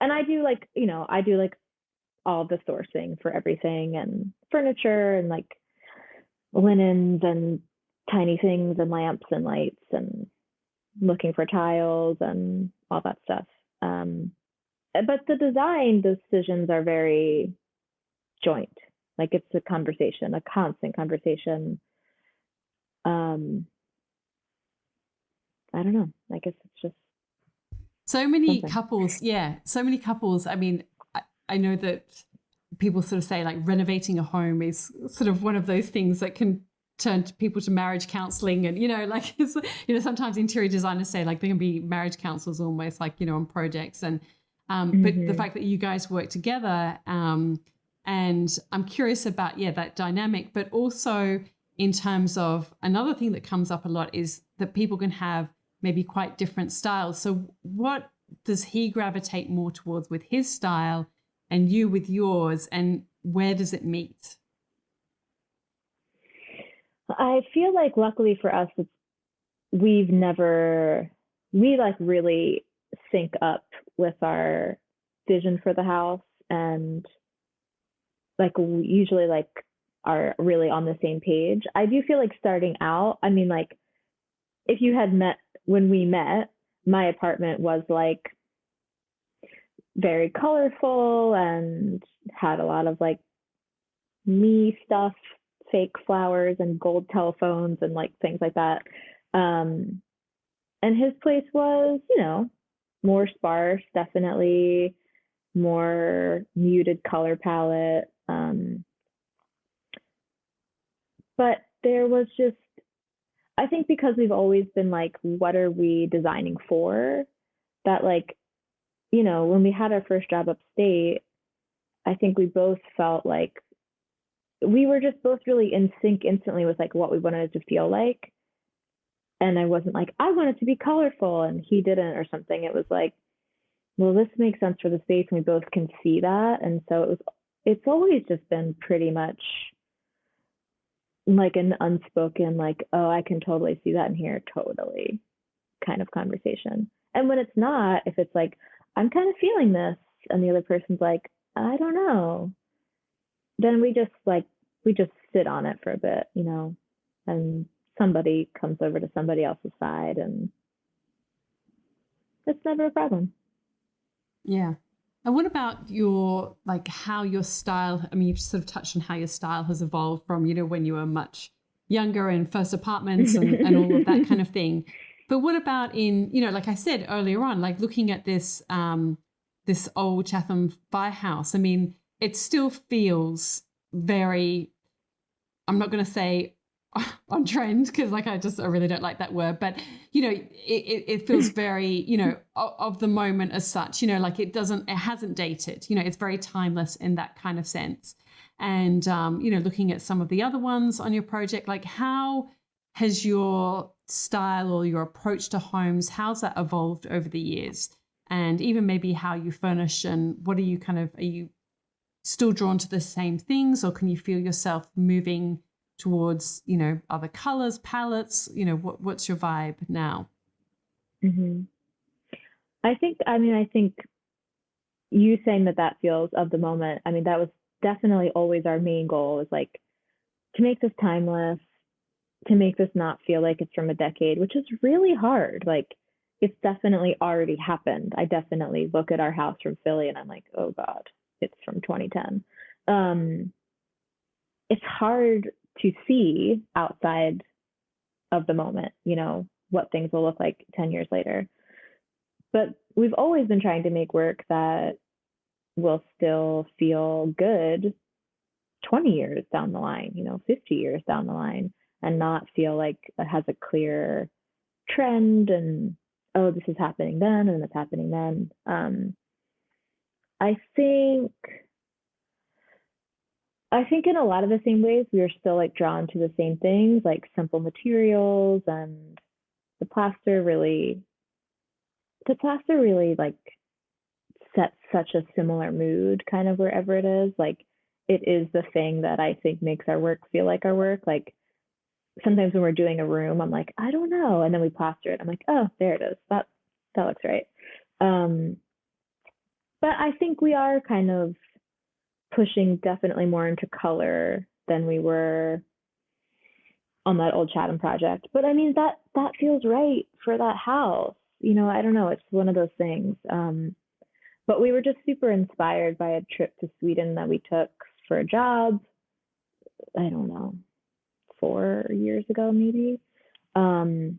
And I do like, all the sourcing for everything, and furniture and like linens and tiny things and lamps and lights and looking for tiles and all that stuff. But the design decisions are very joint. Like, it's a conversation, a constant conversation. I don't know. I guess it's just so many something. couples. Yeah, so many couples. I mean, I know that people sort of say like renovating a home is sort of one of those things that can turn people to marriage counseling. And, like, sometimes interior designers say like they can be marriage counselors almost, like, on projects. And but the fact that you guys work together, and I'm curious about, that dynamic, but also in terms of another thing that comes up a lot is that people can have maybe quite different styles. So what does he gravitate more towards with his style and you with yours, and where does it meet? I feel like luckily for us, we like really sync up with our vision for the house, and like we usually like are really on the same page. I do feel like starting out, I mean, like if you had met when we met, my apartment was like very colorful and had a lot of like me stuff, fake flowers and gold telephones and like things like that. Um, and his place was, more sparse, definitely more muted color palette. But there was just, I think because we've always been like, what are we designing for? That like, when we had our first job upstate, I think we both felt like we were just both really in sync instantly with like what we wanted it to feel like. And I wasn't like, I want it to be colorful and he didn't or something. It was like, well, this makes sense for the space and we both can see that. And so it's always just been pretty much like an unspoken, like, oh, I can totally see that in here, totally kind of conversation. And when it's not, if it's like, I'm kind of feeling this, and the other person's like, I don't know, then we just sit on it for a bit, and somebody comes over to somebody else's side, and it's never a problem. Yeah. And what about how your style, I mean, you've sort of touched on how your style has evolved from, when you were much younger in first apartments and all of that kind of thing. But what about in, like I said earlier on, like looking at this, this old Chatham firehouse, I mean, it still feels very, I'm not going to say on trend because I really don't like that word, but it feels very of the moment as such, like it hasn't dated, it's very timeless in that kind of sense. And looking at some of the other ones on your project, like how has your style or your approach to homes, how's that evolved over the years? And even maybe how you furnish, and what are you still drawn to the same things, or can you feel yourself moving towards, other colors, palettes, what's your vibe now? Mm-hmm. I think you saying that feels of the moment. I mean, that was definitely always our main goal, is like to make this timeless, to make this not feel like it's from a decade, which is really hard. Like it's definitely already happened. I definitely look at our house from Philly and I'm like, oh God, it's from 2010. It's hard to see outside of the moment, what things will look like 10 years later. But we've always been trying to make work that will still feel good 20 years down the line, 50 years down the line, and not feel like it has a clear trend and, oh, this is happening then and it's happening then. I think in a lot of the same ways, we are still like drawn to the same things, like simple materials, and the plaster really like sets such a similar mood kind of wherever it is. Like it is the thing that I think makes our work feel like our work. Like sometimes when we're doing a room, I'm like, I don't know. And then we plaster it. I'm like, oh, there it is. That looks right. But I think we are kind of pushing definitely more into color than we were on that old Chatham project. But I mean, that feels right for that house. I don't know. It's one of those things. But we were just super inspired by a trip to Sweden that we took for a job. I don't know, 4 years ago, maybe. And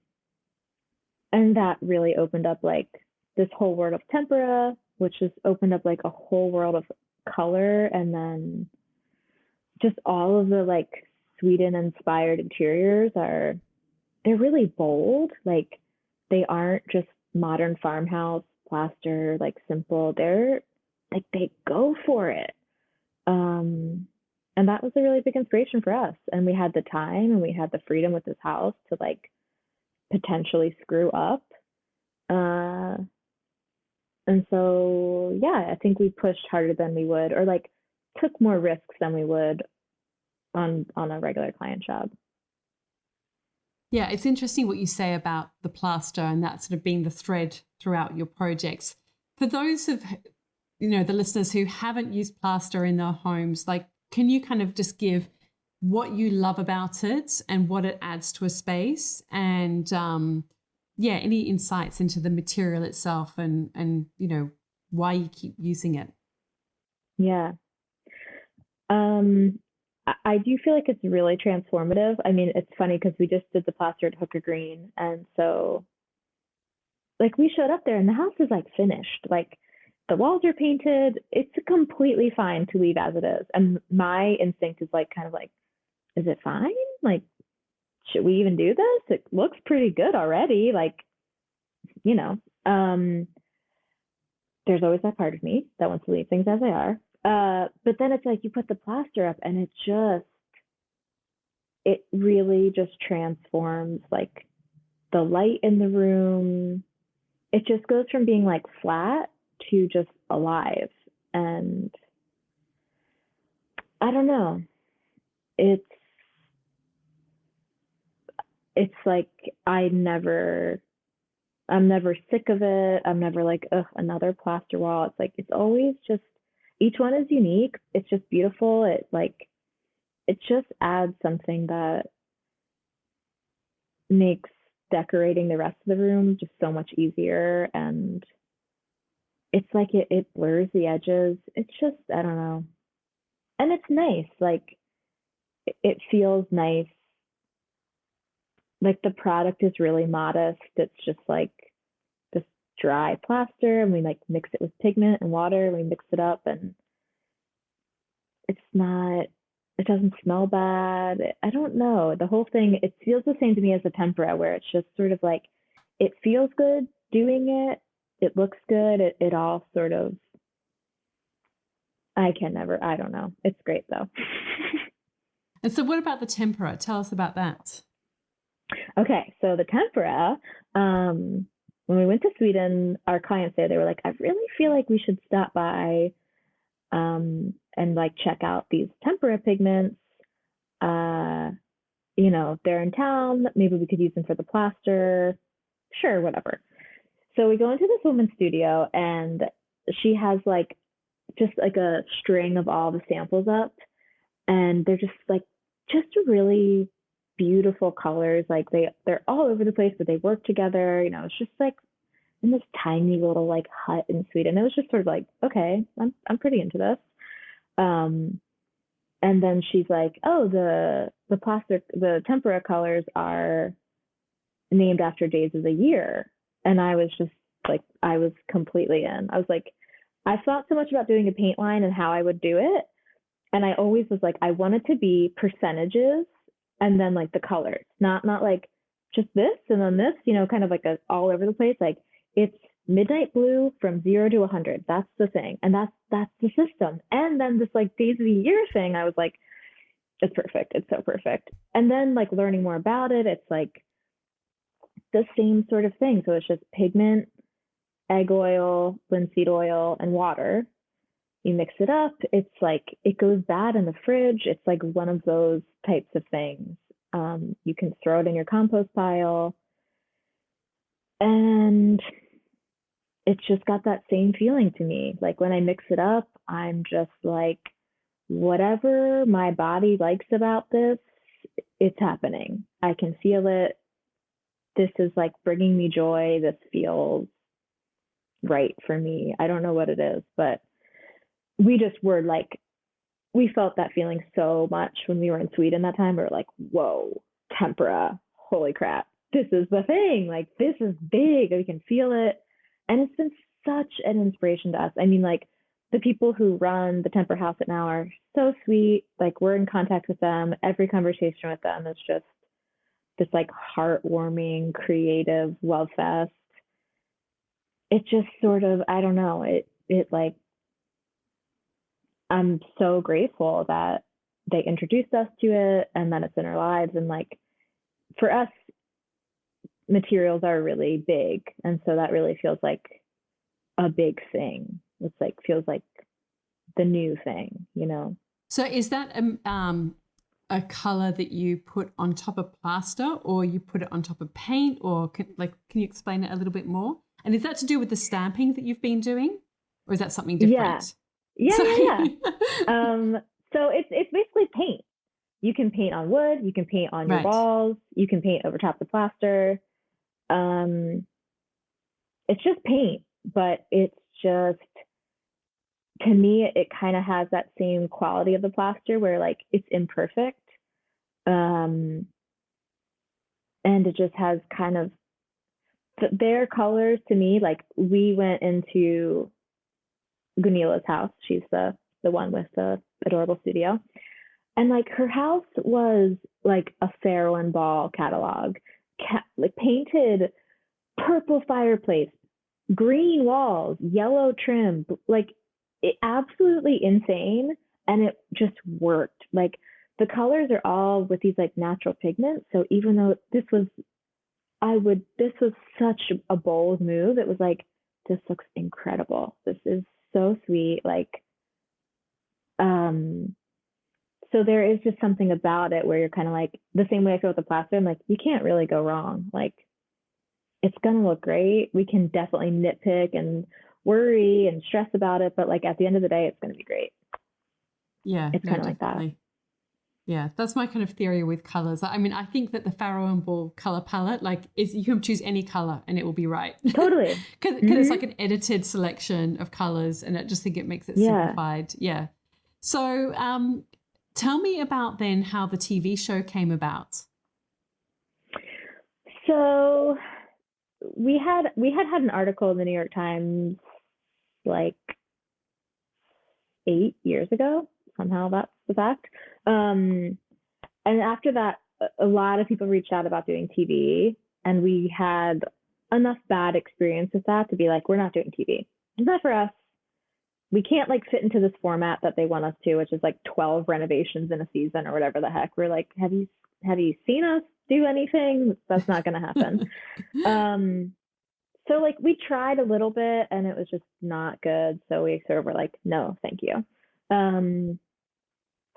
that really opened up like this whole world of tempera, which just opened up like a whole world of color. And then just all of the like Sweden inspired interiors they're really bold. Like they aren't just modern farmhouse plaster, like simple. They're like, they go for it. And that was a really big inspiration for us. And we had the time and we had the freedom with this house to like potentially screw up. And so, yeah, I think we pushed harder than we would, or like took more risks than we would on a regular client job. Yeah, it's interesting what you say about the plaster and that sort of being the thread throughout your projects. For those of the listeners who haven't used plaster in their homes, like, can you kind of just give what you love about it and what it adds to a space, and any insights into the material itself and why you keep using it. Yeah. I do feel like it's really transformative. I mean, it's funny because we just did the plastered Hooker Green, and so like we showed up there and the house is like finished. Like the walls are painted. It's completely fine to leave as it is. And my instinct is like kind of like, is it fine? Like, should we even do this? It looks pretty good already. Like, you know, there's always that part of me that wants to leave things as they are. But then it's like you put the plaster up and it really just transforms like the light in the room. It just goes from being like flat to just alive. And I don't know. It's like I'm never sick of it. I'm never like, ugh, another plaster wall. It's like it's always just each one is unique. It's just beautiful. It just adds something that makes decorating the rest of the room just so much easier. And it's like it blurs the edges. It's just, I don't know. And it's nice. Like it feels nice. Like the product is really modest. It's just like this dry plaster, and we like mix it with pigment and water, and we mix it up, and it's not, it doesn't smell bad. I don't know. The whole thing, it feels the same to me as the tempera, where it's just sort of like, it feels good doing it. It looks good. It all sort of, I don't know. It's great though. And so what about the tempera? Tell us about that. Okay. So the tempera, when we went to Sweden, our clients there, they were like, I really feel like we should stop by and like check out these tempera pigments. You know, if they're in town, maybe we could use them for the plaster. Sure, whatever. So we go into this woman's studio, and she has like just like a string of all the samples up, and they're just really beautiful colors. Like they're all over the place, but they work together. You know, it's just like in this tiny little like hut in Sweden. It was just sort of like, okay, I'm pretty into this. And then she's like, oh, the tempera colors are named after days of the year. And I was just like, I was completely in. I was like, I thought so much about doing a paint line and how I would do it. And I always was like, I want it to be percentages and then like the colors, not like just this and then this, you know, kind of like a all over the place. Like it's midnight blue from 0 to 100. That's the thing. And that's the system. And then this like days of the year thing, I was like, it's perfect. It's so perfect. And then like learning more about it, it's like the same sort of thing. So it's just pigment, egg oil, linseed oil, and water. You mix it up. It's like it goes bad in the fridge. It's like one of those types of things. You can throw it in your compost pile. And it's just got that same feeling to me. Like when I mix it up, I'm just like, whatever my body likes about this, it's happening. I can feel it. This is like bringing me joy. This feels right for me. I don't know what it is, but we just were like, we felt that feeling so much when we were in Sweden that time. We were like, whoa, tempera, holy crap, this is the thing. Like, this is big. We can feel it. And it's been such an inspiration to us. I mean, like, the people who run the Temper House at now are so sweet. Like, we're in contact with them. Every conversation with them is just this, like, heartwarming, creative love fest. It just sort of, I don't know, it like, I'm so grateful that they introduced us to it and that it's in our lives. And like, for us, materials are really big. And so that really feels like a big thing. It's like, feels like the new thing, you know? So is that a color that you put on top of plaster, or you put it on top of paint, or can you explain it a little bit more? And is that to do with the stamping that you've been doing, or is that something different? Yeah. So it's basically paint. You can paint on wood, you can paint on your Right. walls, you can paint over top the plaster. It's just paint, but it's just to me, it kind of has that same quality of the plaster where like it's imperfect. Um, and it just has kind of their colors to me. Like we went into Gunila's house. She's the one with the adorable studio. And like her house was like a Farrow and Ball catalog, like painted purple fireplace, green walls, yellow trim, like it absolutely insane. And it just worked. Like the colors are all with these like natural pigments. So even though this was such a bold move, it was like, this looks incredible. This is so sweet. Like, um, so there is just something about it where you're kind of like the same way I feel with the plaster. I'm like, you can't really go wrong. Like, it's gonna look great. We can definitely nitpick and worry and stress about it, but like at the end of the day, it's gonna be great. Yeah, It's no, kind of like that. definitely. Yeah, that's my kind of theory with colors. I mean, I think that the Farrow and Ball color palette, like, is you can choose any color and it will be right. Totally. Because it's like an edited selection of colors, and I just think it makes it Yeah. simplified. Yeah. So, tell me about then how the TV show came about. So we had an article in the New York Times like 8 years ago. Somehow that's the fact. And after that, a lot of people reached out about doing TV, and we had enough bad experience with that to be like, we're not doing TV. It's not for us. We can't like fit into this format that they want us to, which is like 12 renovations in a season or whatever the heck. We're like, have you seen us do anything? That's not going to happen. So like we tried a little bit and it was just not good. So we sort of were like, no, thank you.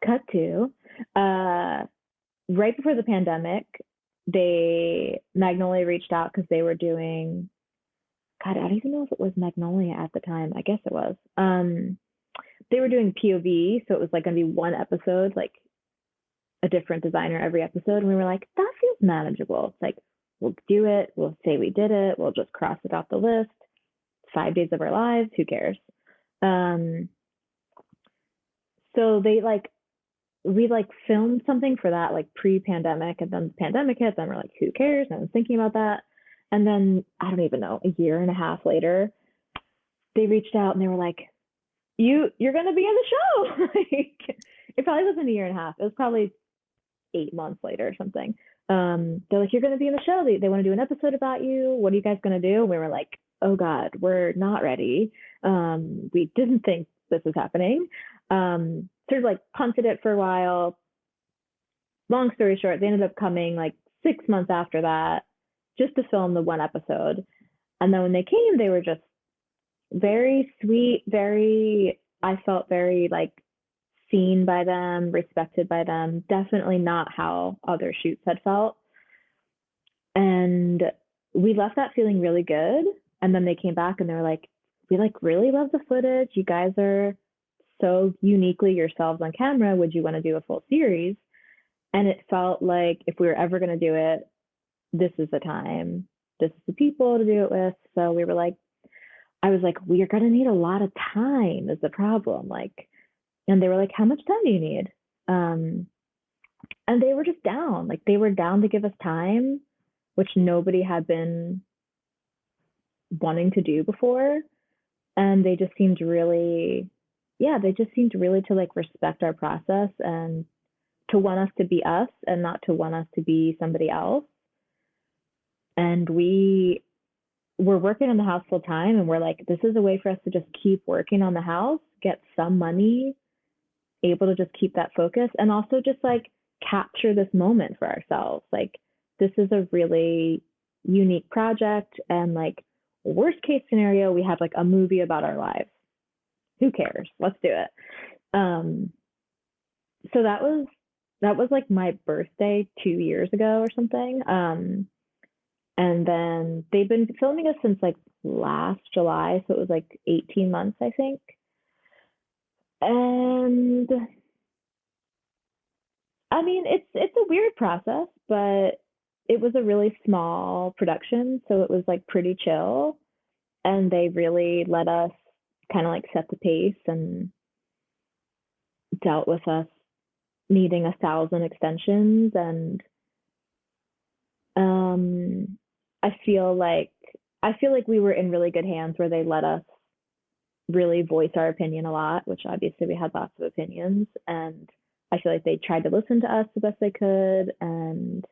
Cut to right before the pandemic, Magnolia reached out because they were doing, God, I don't even know if it was Magnolia at the time. I guess it was. They were doing POV, so it was like going to be one episode, like a different designer every episode. And we were like, that feels manageable. It's like, we'll do it. We'll say we did it. We'll just cross it off the list. 5 days of our lives. Who cares? So we filmed something for that like pre-pandemic, and then the pandemic hit. Then we're like, who cares? And I was thinking about that. And then I don't even know, a year and a half later, they reached out and they were like, you're going to be in the show. Like, it probably wasn't a year and a half. It was probably 8 months later or something. They're like, you're going to be in the show. They want to do an episode about you. What are you guys going to do? And we were like, oh God, we're not ready. We didn't think this was happening. Sort of like punted it for a while. Long story short, they ended up coming like 6 months after that just to film the one episode. And then when they came, they were just very sweet, I felt very like seen by them, respected by them. Definitely not how other shoots had felt. And we left that feeling really good. And then they came back and they were like, we like really love the footage. You guys are so uniquely yourselves on camera. Would you want to do a full series? And it felt like if we were ever going to do it, this is the time. This is the people to do it with. So we were like, I was like, we are going to need a lot of time is the problem. Like, and they were like, how much time do you need? And they were just down. Like, they were down to give us time, which nobody had been wanting to do before. And they just seemed really, to like respect our process and to want us to be us and not to want us to be somebody else. And we were working on the house full time, and we're like, this is a way for us to just keep working on the house, get some money, able to just keep that focus, and also just like capture this moment for ourselves. Like, this is a really unique project, and like worst case scenario, we have like a movie about our lives. Who cares? Let's do it. So that was like my birthday 2 years ago or something. And then they've been filming us since like last July, so it was like 18 months, I think. And I mean, it's a weird process, but it was a really small production, so it was like pretty chill. And they really let us kind of like set the pace and dealt with us needing 1,000 extensions. And I feel like we were in really good hands where they let us really voice our opinion a lot, which obviously we had lots of opinions, and I feel like they tried to listen to us the best they could, and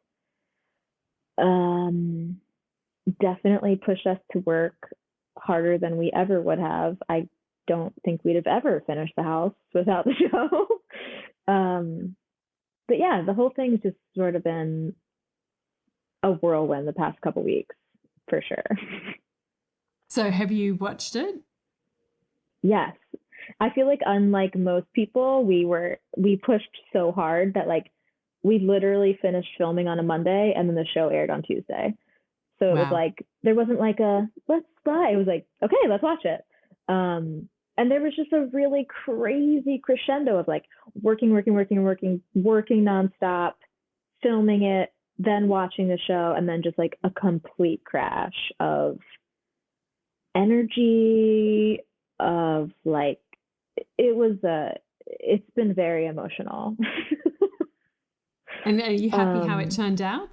definitely pushed us to work harder than we ever would have. I don't think we'd have ever finished the house without the show. But yeah, the whole thing's just sort of been a whirlwind the past couple weeks, for sure. So have you watched it? Yes. I feel like unlike most people, we pushed so hard that like we literally finished filming on a Monday and then the show aired on Tuesday. So it was like there wasn't like a let's fly. It was like, okay, let's watch it. And there was just a really crazy crescendo of like working nonstop, filming it, then watching the show, and then just like a complete crash of energy, of like it's been very emotional. And are you happy how it turned out?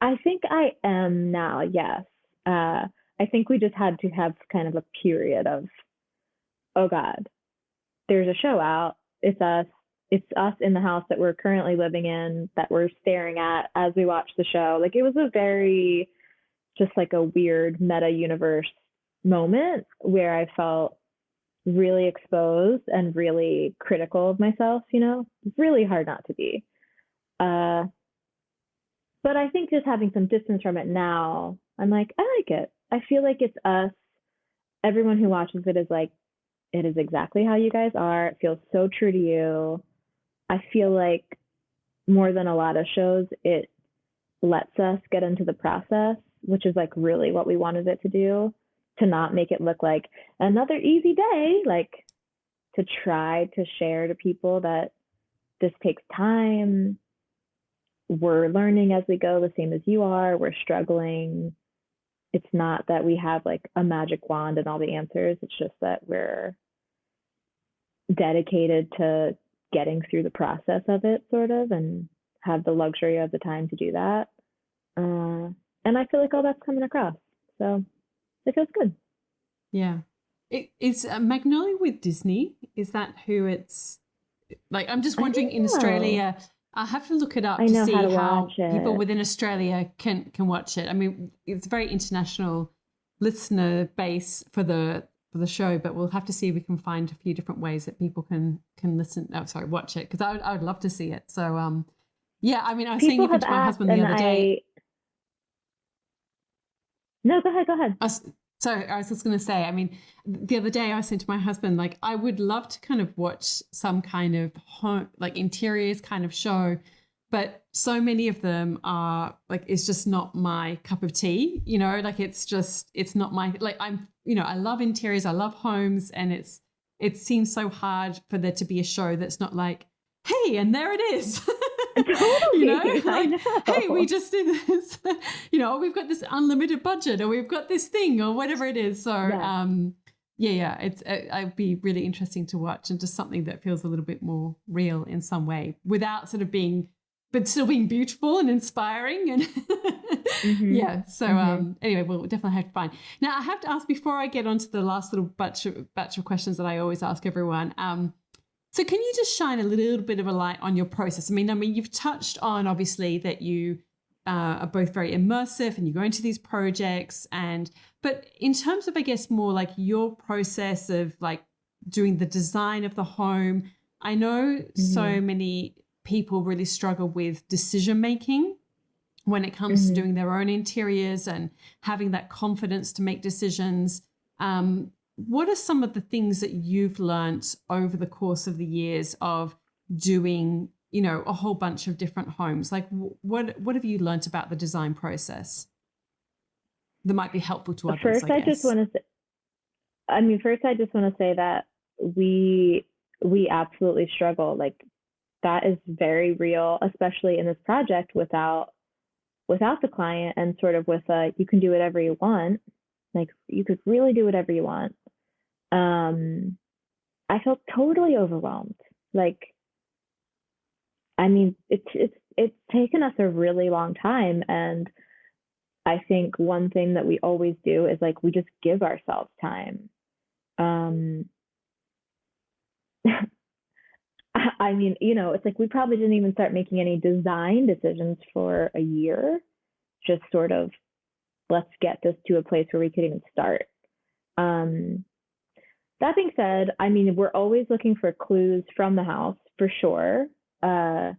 I think I am now, yes. I think we just had to have kind of a period of, oh God, there's a show out. It's us. It's us in the house that we're currently living in, that we're staring at as we watch the show. Like it was a very, just like a weird meta universe moment where I felt really exposed and really critical of myself, you know, really hard not to be. But I think just having some distance from it now, I'm like, I like it. I feel like it's us. Everyone who watches it is like, it is exactly how you guys are. It feels so true to you. I feel like more than a lot of shows, it lets us get into the process, which is like really what we wanted it to do, to not make it look like another easy day, like to try to share to people that this takes time. We're learning as we go, the same as you are. We're struggling. It's not that we have like a magic wand and all the answers. It's just that we're dedicated to getting through the process of it, sort of, and have the luxury of the time to do that. And I feel like all that's coming across. So it feels good. Yeah. Is Magnolia with Disney? Is that who it's like? I'm just wondering in Australia. I have to look it up to see how people within Australia can watch it. I mean, it's a very international listener base for the show, but we'll have to see if we can find a few different ways that people can listen. Oh, sorry, watch it, because I would love to see it. So, yeah, I mean, I was saying even to my husband the other day. No, go ahead. I was just going to say, I mean, the other day I was saying to my husband, like, I would love to kind of watch some kind of home, like interiors kind of show, but so many of them are like, it's just not my cup of tea, you know, like it's not my, like I love interiors, I love homes, and it seems so hard for there to be a show that's not like, hey, and there it is. Totally. You know, like, hey, we just did this. You know, we've got this unlimited budget, or we've got this thing, or whatever it is. So, it'd be really interesting to watch, and just something that feels a little bit more real in some way, without sort of being, but still being beautiful and inspiring. And yeah. So, anyway, we'll definitely have to find. Now, I have to ask before I get onto the last little batch of questions that I always ask everyone. So can you just shine a little bit of a light on your process? I mean, you've touched on obviously that you are both very immersive and you go into these projects, but in terms of, I guess, more like your process of like doing the design of the home, I know so many people really struggle with decision making when it comes to doing their own interiors and having that confidence to make decisions. What are some of the things that you've learnt over the course of the years of doing, you know, a whole bunch of different homes? Like what have you learnt about the design process that might be helpful to others? First, I just want to say that we absolutely struggle. Like that is very real, especially in this project without the client, and sort of with you can do whatever you want. Like you could really do whatever you want. I felt totally overwhelmed. Like, I mean, it's taken us a really long time, and I think one thing that we always do is like we just give ourselves time. Um, I mean, it's like we probably didn't even start making any design decisions for a year. Just sort of, let's get this to a place where we could even start. Um, that being said, I mean, we're always looking for clues from the house for sure. Uh,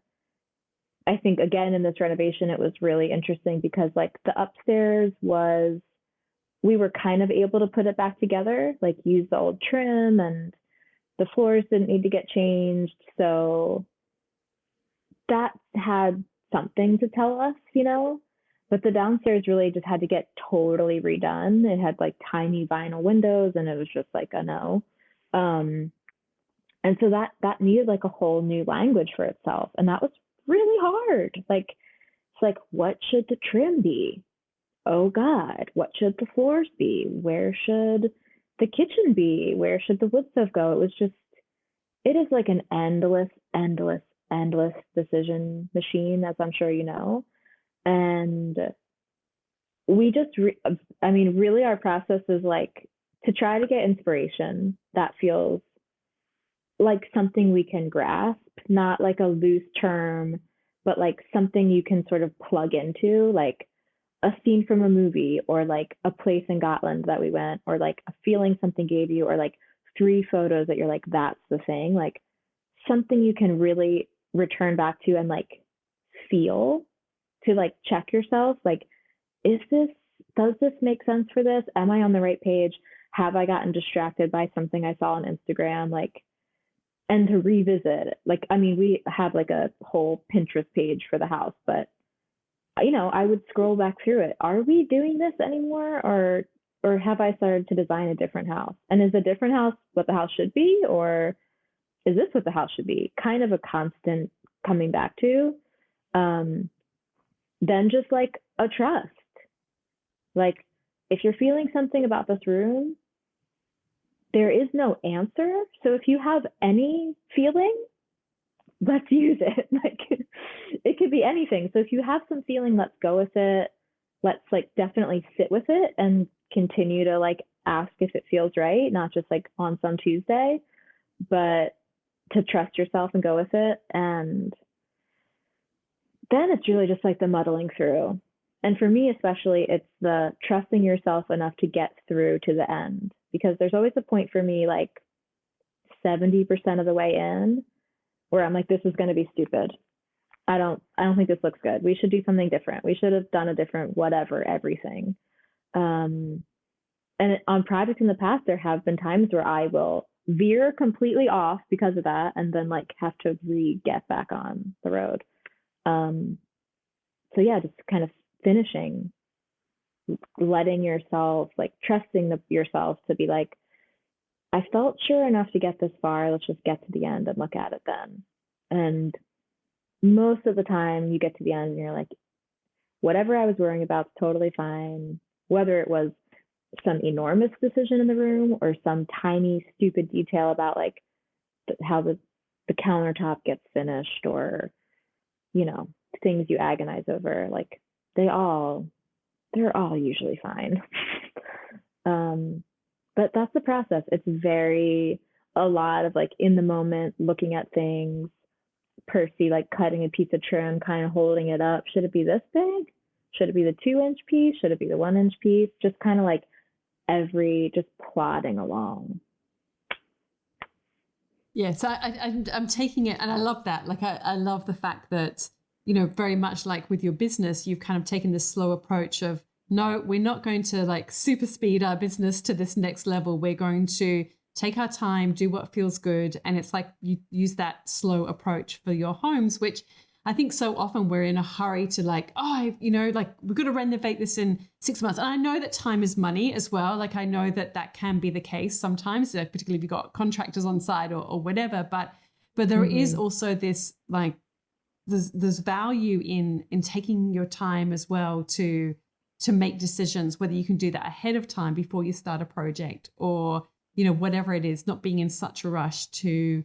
I think again in this renovation, it was really interesting because like the upstairs was, we were kind of able to put it back together, like use the old trim, and the floors didn't need to get changed. So that had something to tell us. But the downstairs really just had to get totally redone. It had like tiny vinyl windows, and it was just like a no. Um, and so that needed like a whole new language for itself, and that was really hard. Like, it's like, what should the trim be? Oh God, what should the floors be? Where should the kitchen be? Where should the wood stove go? It is like an endless decision machine, as I'm sure you know. And we just, I mean, really, our process is like to try to get inspiration that feels like something we can grasp, not like a loose term, but like something you can sort of plug into, like a scene from a movie, or like a place in Gotland that we went, or like a feeling something gave you, or like three photos that you're like, that's the thing, like something you can really return back to and like feel, to like check yourself, like, is this, does this make sense for this? Am I on the right page? Have I gotten distracted by something I saw on Instagram? Like, and to revisit, like, I mean, we have like a whole Pinterest page for the house, but I would scroll back through it. Are we doing this anymore, or have I started to design a different house? And is a different house what the house should be, or is this what the house should be? Kind of a constant coming back to. Um, then just like a trust. Like, if you're feeling something about this room, there is no answer. So if you have any feeling, let's use it. Like, it could be anything. So if you have some feeling, let's go with it. Let's like definitely sit with it and continue to like ask if it feels right, not just like on some Tuesday, but to trust yourself and go with it. And then it's really just like the muddling through. And for me, especially, it's the trusting yourself enough to get through to the end, because there's always a point for me, like 70% of the way in, where I'm like, this is going to be stupid. I don't think this looks good. We should do something different. We should have done a different whatever, everything. Um, and on projects in the past, there have been times where I will veer completely off because of that, and then like have to get back on the road. Um, so yeah, just kind of finishing, letting yourself, like trusting yourself to be like, I felt sure enough to get this far. Let's just get to the end and look at it then. And most of the time, you get to the end and you're like, whatever I was worrying about is totally fine. Whether it was some enormous decision in the room or some tiny stupid detail about like how the countertop gets finished, or things you agonize over, like they're all usually fine. um but that's the process. It's very, a lot of like in the moment looking at things. Percy like cutting a piece of trim, kind of holding it up. Should it be this big? Should it be the 2-inch piece? Should it be the 1-inch piece? Just kind of like just plodding along. Yeah, so I'm taking it, and I love that. Like, I love the fact that, very much like with your business, you've kind of taken this slow approach of, no, we're not going to like super speed our business to this next level. We're going to take our time, do what feels good. And it's like you use that slow approach for your homes, which I think so often we're in a hurry to like, like we've got to renovate this in 6 months. And I know that time is money as well. Like, I know that can be the case sometimes, particularly if you've got contractors on site or whatever. But there is also this like, there's value in taking your time as well to make decisions, whether you can do that ahead of time before you start a project, or whatever it is, not being in such a rush to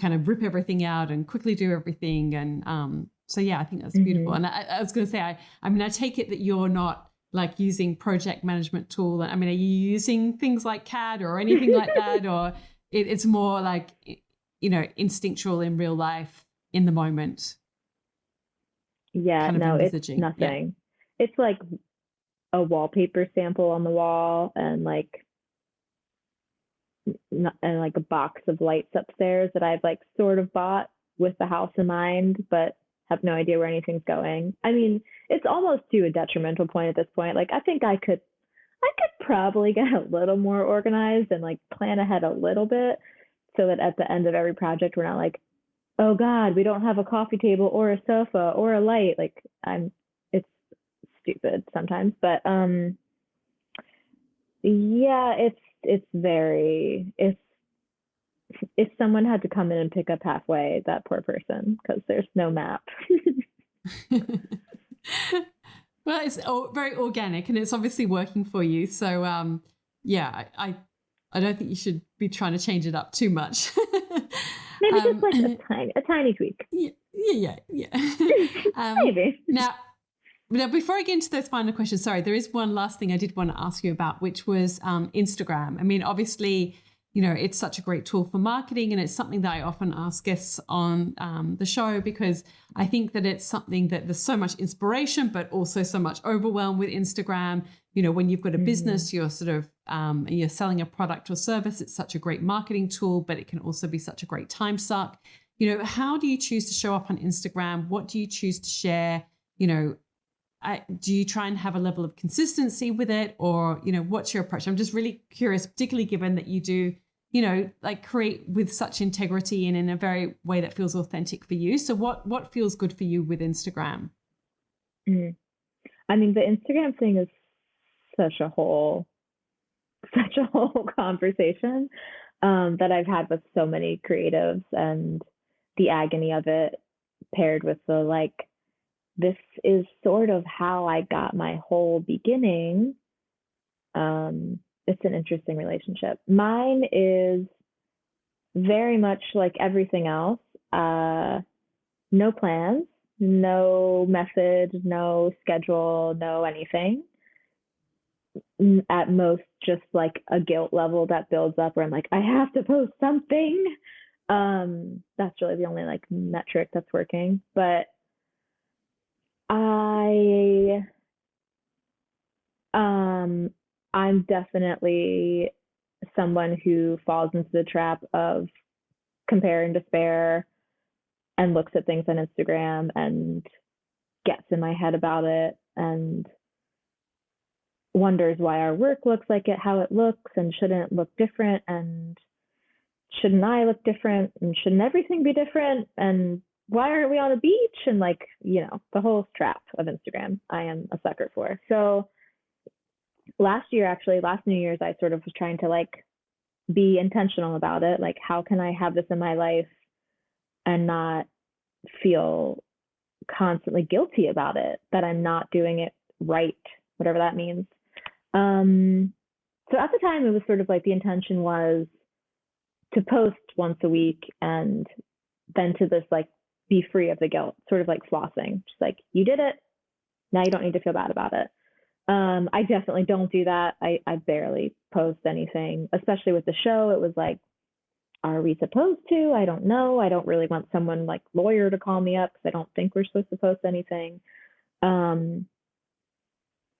kind of rip everything out and quickly do everything. And so, yeah, I think that's beautiful. And I was going to say, I mean, I take it that you're not like using project management tool. I mean, are you using things like CAD or anything like that? Or it's more like, instinctual in real life in the moment? Yeah, Kind of no, it's envisaging. nothing. Yeah. It's like a wallpaper sample on the wall and like a box of lights upstairs that I've like sort of bought with the house in mind, but have no idea where anything's going. I mean, it's almost to a detrimental point at this point. Like I think I could probably get a little more organized and like plan ahead a little bit so that at the end of every project we're not like, oh God, we don't have a coffee table or a sofa or a light. Like it's stupid sometimes, but yeah, it's very if someone had to come in and pick up halfway, that poor person, because there's no map. Well, it's very organic and it's obviously working for you. So, yeah, I don't think you should be trying to change it up too much. Maybe just like a tiny tweak. Yeah. Maybe. Now, before I get into those final questions, sorry, there is one last thing I did want to ask you about, which was Instagram. I mean, obviously, it's such a great tool for marketing, and it's something that I often ask guests on the show, because I think that it's something that there's so much inspiration, but also so much overwhelm with Instagram. When you've got a business, you're sort of you're selling a product or service. It's such a great marketing tool, but it can also be such a great time suck. How do you choose to show up on Instagram? What do you choose to share? Do you try and have a level of consistency with it, or, what's your approach? I'm just really curious, particularly given that you do, like create with such integrity and in a very way that feels authentic for you. So what feels good for you with Instagram? I mean, the Instagram thing is such a whole conversation that I've had with so many creatives, and the agony of it paired with the like, this is sort of how I got my whole beginning. It's an interesting relationship. Mine is very much like everything else. No plans, no method, no schedule, no anything. At most, just like a guilt level that builds up where I'm like, I have to post something. That's really the only like metric that's working. But I'm definitely someone who falls into the trap of compare and despair and looks at things on Instagram and gets in my head about it and wonders why our work looks like how it looks and shouldn't look different, and shouldn't I look different, and shouldn't everything be different, and why aren't we on a beach, and like, the whole trap of Instagram I am a sucker for. So last New Year's, I sort of was trying to like be intentional about it. Like, how can I have this in my life and not feel constantly guilty about it, that I'm not doing it right, whatever that means. So at the time, it was sort of like the intention was to post once a week and then to this like be free of the guilt, sort of like flossing, just like, you did it, now you don't need to feel bad about it. I definitely don't do that. I barely post anything, especially with the show. It was like, are we supposed to? I don't know. I don't really want someone like lawyer to call me up because I don't think we're supposed to post anything.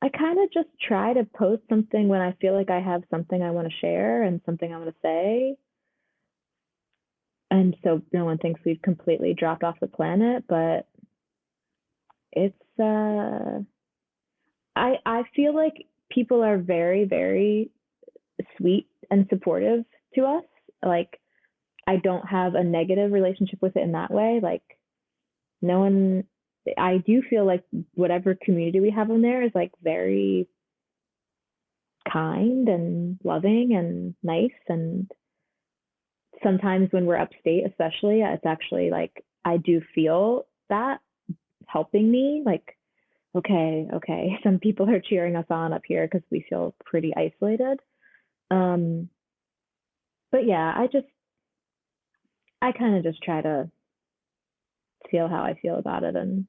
I kind of just try to post something when I feel like I have something I want to share and something I want to say. And so no one thinks we've completely dropped off the planet, but it's I feel like people are very, very sweet and supportive to us. Like, I don't have a negative relationship with it in that way. Like, no one, I do feel like whatever community we have in there is like very kind and loving and nice. And sometimes when we're upstate, especially, it's actually like, I do feel that helping me. Like, okay, some people are cheering us on up here because we feel pretty isolated. but yeah, I kind of just try to feel how I feel about it and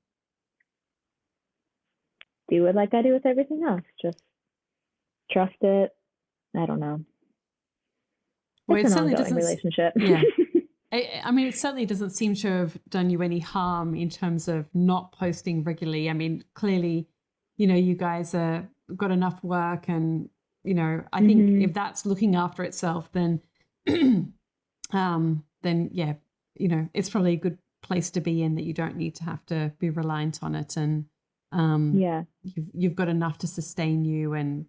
do it like I do with everything else. Just trust it. I don't know. Well, It's it an certainly ongoing doesn't. relationship. Yeah. I mean, it certainly doesn't seem to have done you any harm in terms of not posting regularly. I mean, clearly, you guys got enough work, and I think Mm-hmm. if that's looking after itself, then, then yeah, it's probably a good place to be in, that you don't need to have to be reliant on it, and Yeah. you've got enough to sustain you, and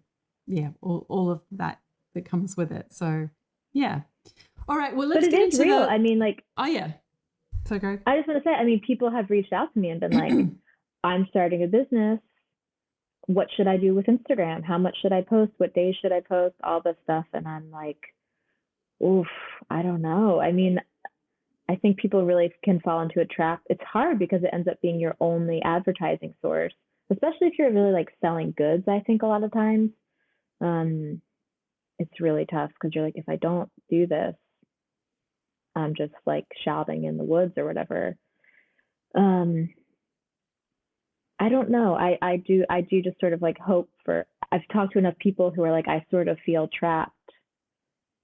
yeah, all of that comes with it. So yeah. All right, well, But let's it get is into real. I mean, like, oh yeah. So go. I just want to say, I mean, people have reached out to me and been like, I'm starting a business. What should I do with Instagram? How much should I post? What days should I post? All this stuff. And I'm like, oof, I don't know. I mean, I think people really can fall into a trap. It's hard because it ends up being your only advertising source, especially if you're really like selling goods. I think a lot of times it's really tough because you're like, if I don't do this, I'm just like shouting in the woods or whatever. Um, I don't know. I do just sort of like hope for. I've talked to enough people who are like, I sort of feel trapped,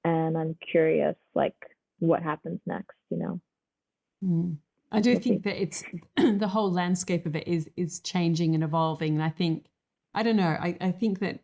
and I'm curious like what happens next. Mm. I do We'll think see. that it's the whole landscape of it is changing and evolving. And I don't know, I think that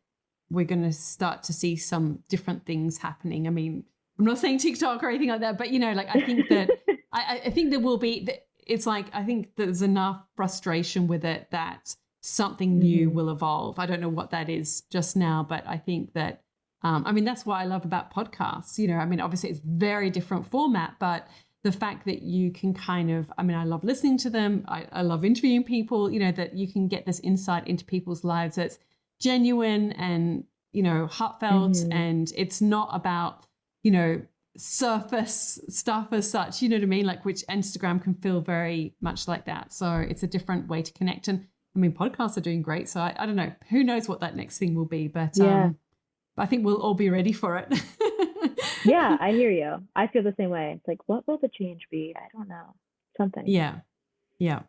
we're going to start to see some different things happening. I mean, I'm not saying TikTok or anything like that, but like, I think that I think there will be, it's like, I think there's enough frustration with it that something new Mm-hmm. will evolve. I don't know what that is just now, but I think that, I mean, that's what I love about podcasts. I mean, obviously it's very different format, but the fact that you can kind of, I mean, I love listening to them. I love interviewing people, that you can get this insight into people's lives that's genuine and, heartfelt. Mm-hmm. And it's not about, surface stuff as such, you know what I mean? Like, which Instagram can feel very much like that. So it's a different way to connect. And I mean, podcasts are doing great. So I don't know, who knows what that next thing will be, but Yeah. I think we'll all be ready for it. Yeah, I hear you. I feel the same way. It's like, what will the change be? I don't know. Something. Yeah. Yeah.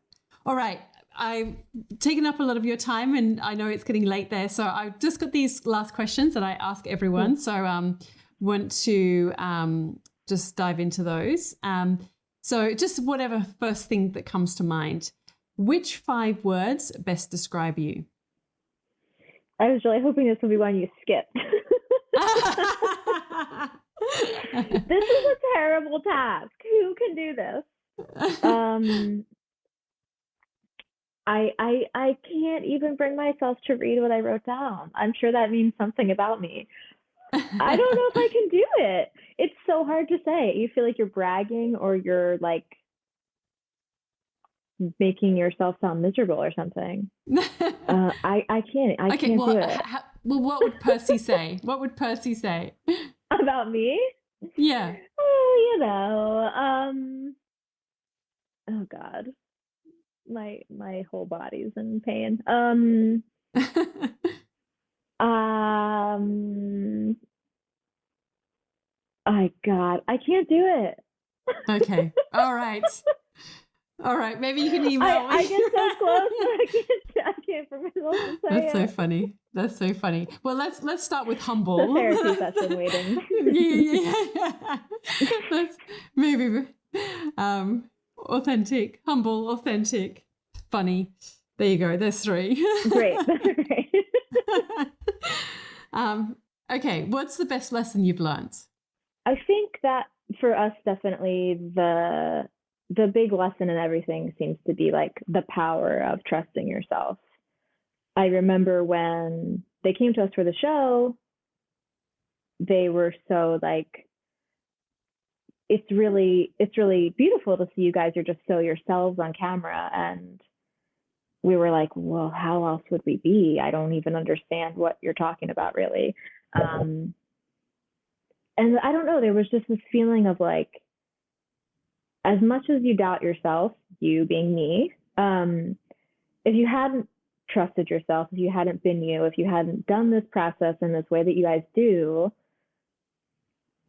All right. I've taken up a lot of your time and I know it's getting late there. So I've just got these last questions that I ask everyone. Cool. So want to just dive into those. So just whatever first thing that comes to mind. Which 5 words best describe you? I was really hoping this would be one you skipped. This is a terrible task. Who can do this? I can't even bring myself to read what I wrote down. I'm sure that means something about me. I don't know if I can do it. It's so hard to say. You feel like you're bragging or you're like making yourself sound miserable or something. I can't. I Okay, can't well, do it. well, what would Percy say? What would Percy say? About me? Yeah. Oh, oh God, my whole body's in pain. Um, I God, I can't do it. Okay. All right. All right. Maybe you can email I me. get so close, but I can't bring myself to say That's so it. funny. That's so funny. Well, let's start with The humble. therapy session waiting. Yeah. Let's maybe authentic, humble, authentic, funny. There you go. There's 3. Great, great. Okay. What's the best lesson you've learned? I think that for us, definitely the big lesson in everything seems to be like the power of trusting yourself. I remember when they came to us for the show, they were so like, it's really beautiful to see you guys are just so yourselves on camera. And we were like, well, how else would we be? I don't even understand what you're talking about, really. And I don't know, there was just this feeling of like, as much as you doubt yourself, you being me, if you hadn't trusted yourself, if you hadn't been you, if you hadn't done this process in this way that you guys do,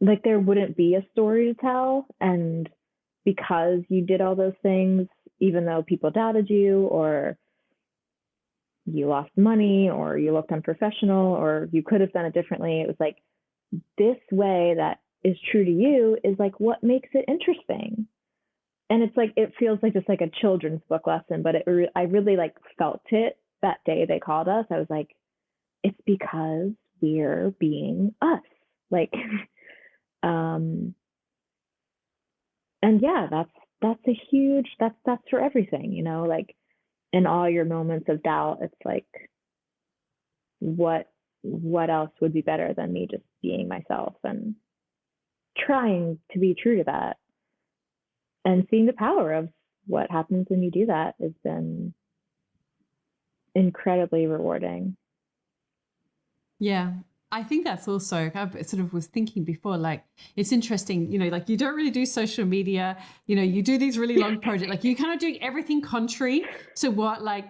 like there wouldn't be a story to tell. And because you did all those things, even though people doubted you, or you lost money, or you looked unprofessional, or you could have done it differently, it was like this way that is true to you is like what makes it interesting. And it's like it feels like just like a children's book lesson, but I really like felt it that day they called us. I was like, it's because we're being us. Like, and yeah, that's a huge that's for everything, you know, like in all your moments of doubt, it's like what else would be better than me just being myself and trying to be true to that, and seeing the power of what happens when you do that has been incredibly rewarding. Yeah. I think that's also, I sort of was thinking before, like, it's interesting, you know, like you don't really do social media, you know, you do these really long projects, like you kind of doing everything contrary to what, like,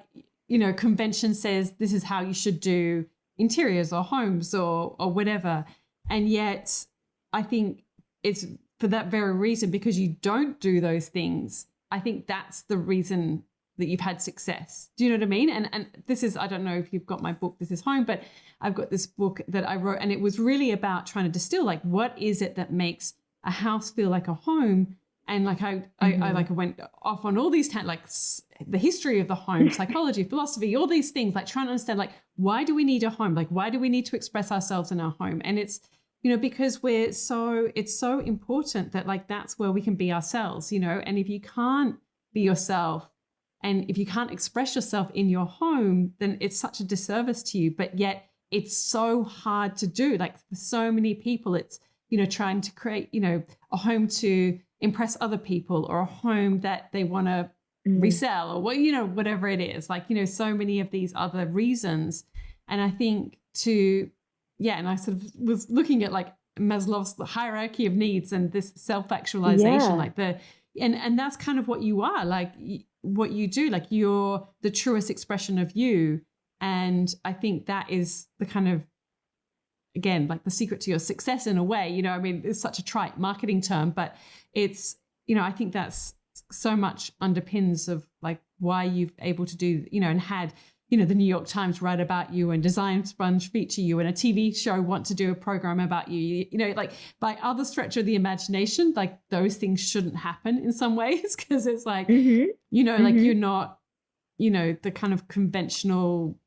you know, convention says this is how you should do interiors or homes or whatever. And yet I think it's for that very reason, because you don't do those things. I think that's the reason that you've had success. Do you know what I mean? And this is, I don't know if you've got my book, This Is Home, but I've got this book that I wrote, and it was really about trying to distill, like, what is it that makes a house feel like a home? And like I like went off on all these like the history of the home, psychology, philosophy, all these things, like trying to understand, like, why do we need a home? Like, why do we need to express ourselves in our home? And it's, you know, because it's so important that, like, that's where we can be ourselves, you know. And if you can't be yourself, and if you can't express yourself in your home, then it's such a disservice to you. But yet it's so hard to do. Like, for so many people, it's, you know, trying to create, you know, a home to impress other people, or a home that they want to resell, or what, you know, whatever it is. Like, you know, so many of these other reasons. And I think and I sort of was looking at like Maslow's hierarchy of needs and this self-actualization, like and that's kind of what you are, like what you do, like you're the truest expression of you. And I think that is the kind of, again, like the secret to your success in a way, you know. I mean, it's such a trite marketing term, but it's, you know, I think that's so much underpins of like why you've able to do, you know, and had, you know, the New York Times write about you, and Design Sponge feature you, and a TV show want to do a program about you. You know, like by other stretch of the imagination, like those things shouldn't happen in some ways, because it's like, you know, like you're not, you know, the kind of conventional,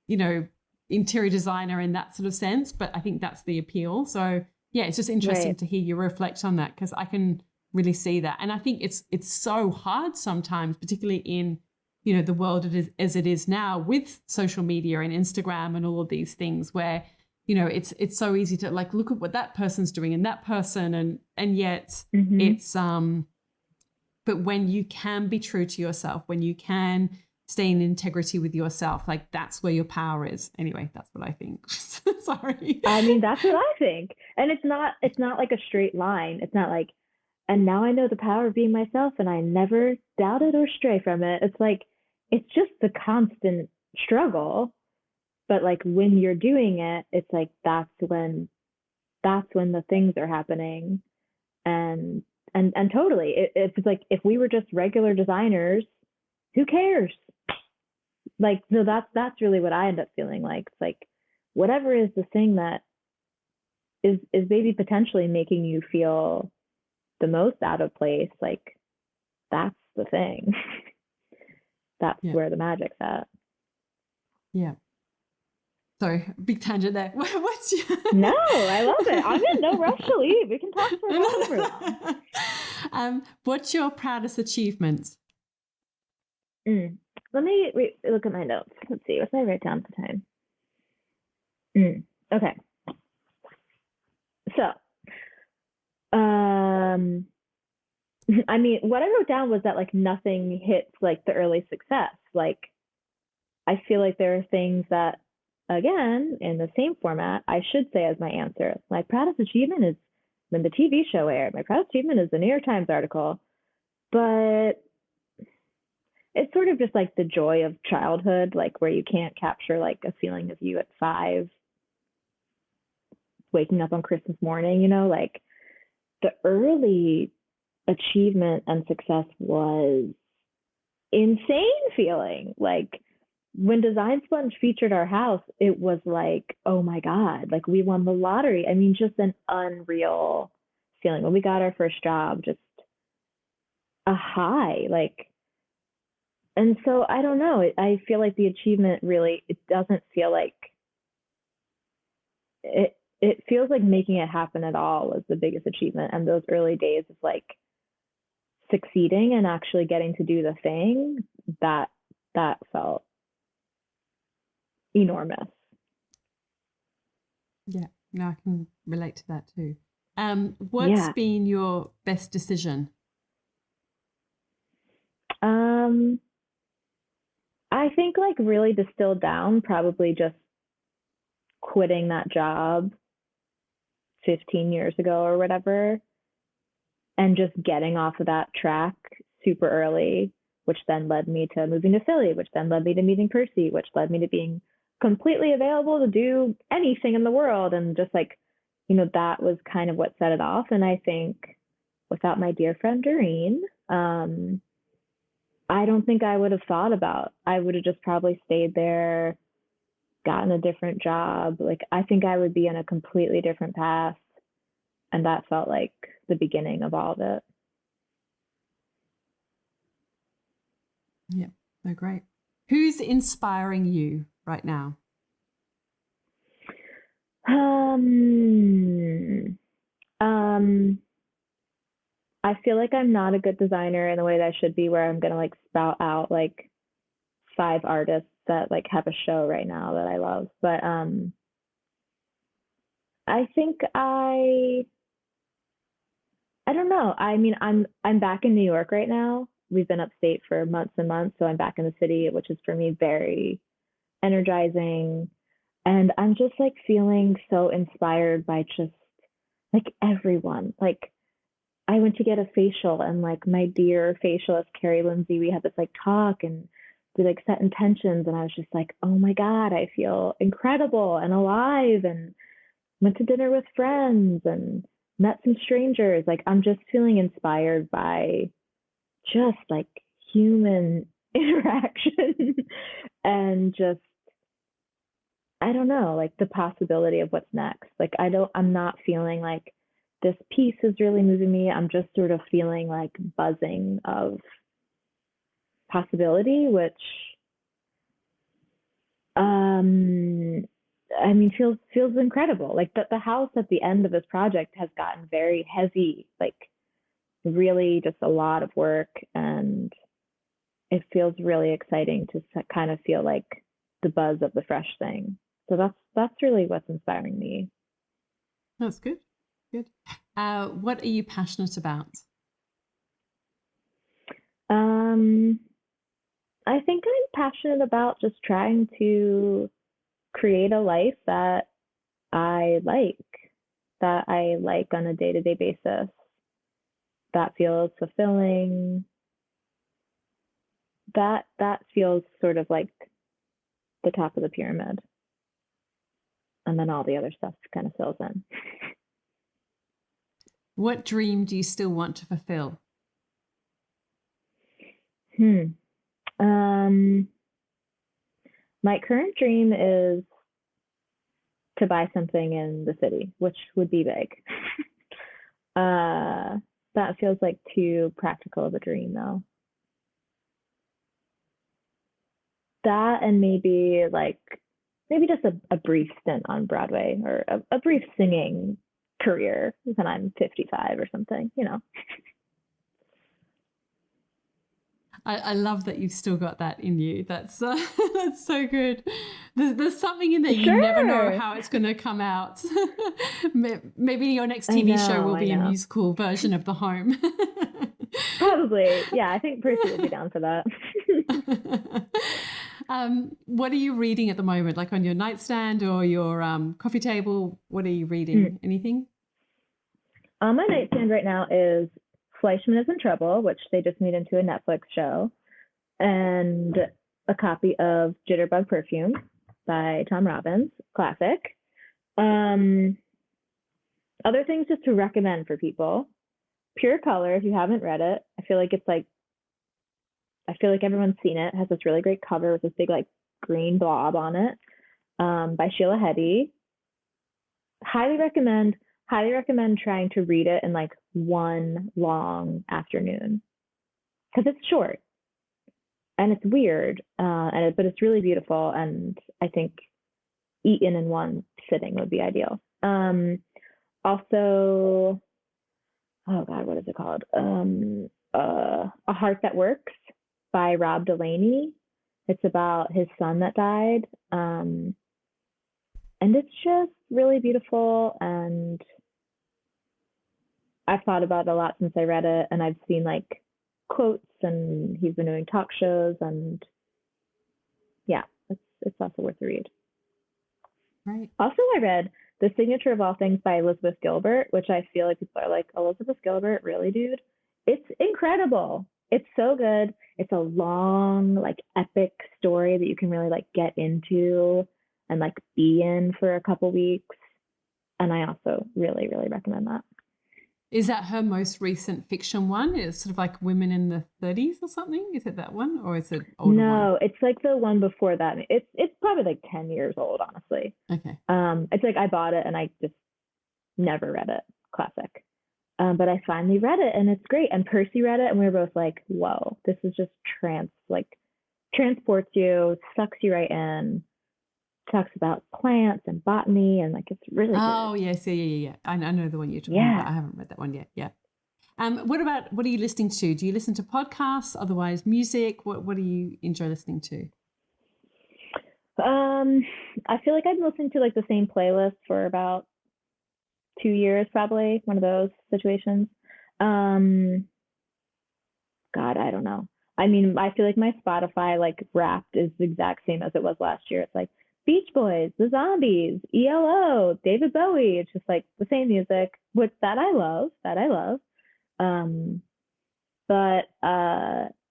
you know, interior designer in that sort of sense. But I think that's the appeal. So yeah, it's just interesting to hear you reflect on that, because I can really see that. And I think it's so hard sometimes, particularly in, you know, the world as it is now, with social media and Instagram and all of these things, where, you know, it's so easy to like look at what that person's doing and that person, and yet it's but when you can be true to yourself, when you can stay in integrity with yourself, like that's where your power is. Anyway, that's what I think. Sorry. I mean, that's what I think. And it's not like a straight line. It's not like, and now I know the power of being myself and I never doubted or stray from it. It's like, it's just the constant struggle. But like when you're doing it, it's like that's when the things are happening. And totally, it's like if we were just regular designers, who cares? Like, so that's really what I end up feeling like. It's like whatever is the thing that is maybe potentially making you feel the most out of place, like that's the thing. That's where the magic's at. Yeah. Sorry, big tangent there. What's your... No, I love it. I'm in no rush to leave. We can talk for however long. What's your proudest achievement? Let me look at my notes. Let's see. What did I write down at the time? Okay. So, I mean, what I wrote down was that like nothing hits like the early success. Like, I feel like there are things that, again, in the same format, I should say as my answer. My proudest achievement is when the TV show aired. My proudest achievement is the New York Times article. But it's sort of just like the joy of childhood, like where you can't capture like a feeling of you at 5, waking up on Christmas morning, you know, like the early achievement and success was insane feeling. Like when Design Sponge featured our house, it was like, oh my God, like we won the lottery. I mean, just an unreal feeling. When we got our first job, just a high, like, and so I don't know. I feel like the achievement really, it doesn't feel like it feels like making it happen at all was the biggest achievement. And those early days of like succeeding and actually getting to do the thing, that that felt enormous. Yeah, no, I can relate to that too. What's Yeah. been your best decision? Um, I think like really distilled down, probably just quitting that job 15 years ago or whatever, and just getting off of that track super early, which then led me to moving to Philly, which then led me to meeting Percy, which led me to being completely available to do anything in the world. And just like, that was kind of what set it off. And I think without my dear friend Doreen, I don't think I would have thought about. I would have just probably stayed there, gotten a different job. Like I think I would be in a completely different path. And that felt like the beginning of all of it. Yeah, no, great. Who's inspiring you right now? Um, um, I feel like I'm not a good designer in the way that I should be, where I'm gonna like spout out like 5 artists that like have a show right now that I love. But I think I don't know. I mean, I'm back in New York right now. We've been upstate for months and months, so I'm back in the city, which is for me very energizing. And I'm just like feeling so inspired by just like everyone. Like I went to get a facial, and like my dear facialist Carrie Lindsay, we had this like talk, and we like set intentions, and I was just like, oh my God, I feel incredible and alive, and went to dinner with friends and met some strangers. Like I'm just feeling inspired by just like human interaction and just I don't know, like the possibility of what's next. Like I'm not feeling like this piece is really moving me. I'm just sort of feeling like buzzing of possibility, which I mean feels incredible. Like the house at the end of this project has gotten very heavy, like really just a lot of work, and it feels really exciting to kind of feel like the buzz of the fresh thing. So that's really what's inspiring me. That's good. Good. What are you passionate about? Um, I think I'm passionate about just trying to create a life I like, that I like on a day-to-day basis, that feels fulfilling. That feels sort of like the top of the pyramid. And then all the other stuff kind of fills in. What dream do you still want to fulfill? Hmm. Um, my current dream is to buy something in the city, which would be big. That feels like too practical of a dream, though. That and maybe just a brief stint on Broadway, or a brief singing career when I'm 55 or something. I love that you've still got that in you. That's that's so good. There's something in there you never know Sure. how it's going to come out. Maybe your next I TV show know, will I be a know. musical version of The Home. Probably. Yeah, I think Percy would be down for that. What are you reading at the moment? Like on your nightstand or your coffee table? What are you Hmm. reading? Anything? On my nightstand right now is Fleischman is in Trouble, which they just made into a Netflix show, and a copy of Jitterbug Perfume by Tom Robbins, classic. Um, Other things just to recommend for people. Pure Color, if you haven't read it, I feel like everyone's seen it. It has this really great cover with this big like green blob on it, by Sheila Heti. Highly recommend. Highly recommend trying to read it in like one long afternoon because it's short and it's weird, but it's really beautiful. And I think eaten in one sitting would be ideal. Also, oh God, what is it called? A Heart That Works by Rob Delaney. It's about his son that died. And it's just really beautiful. And I've thought about it a lot since I read it. And I've seen like quotes, and he's been doing talk shows. And yeah, it's also worth a read. Right. Also, I read The Signature of All Things by Elizabeth Gilbert, which I feel like people are like, Elizabeth Gilbert, really, dude? It's incredible. It's so good. It's a long, like, epic story that you can really like get into and like be in for a couple weeks. And I also really, really recommend that. Is that her most recent fiction one? It's sort of like Women in the 30s or something? Is it that one, or is it older one? No, it's like the one before that. It's probably like 10 years old, honestly. Okay. It's like I bought it and I just never read it. Classic. But I finally read it and it's great. And Percy read it and we were both like, whoa, this is just transports you, sucks you right in, talks about plants and botany, and like it's really Oh, good. yes, yeah. I know the one you're talking about. I haven't read that one yet. Yeah. What are you listening to? Do you listen to podcasts? Otherwise, music? What do you enjoy listening to? I feel like I've been listening to like the same playlist for about 2 years, probably one of those situations. God, I don't know. I mean, I feel like my Spotify like Wrapped is the exact same as it was last year. It's like Beach Boys, The Zombies, ELO, David Bowie. It's just like the same music, which that I love. Um, but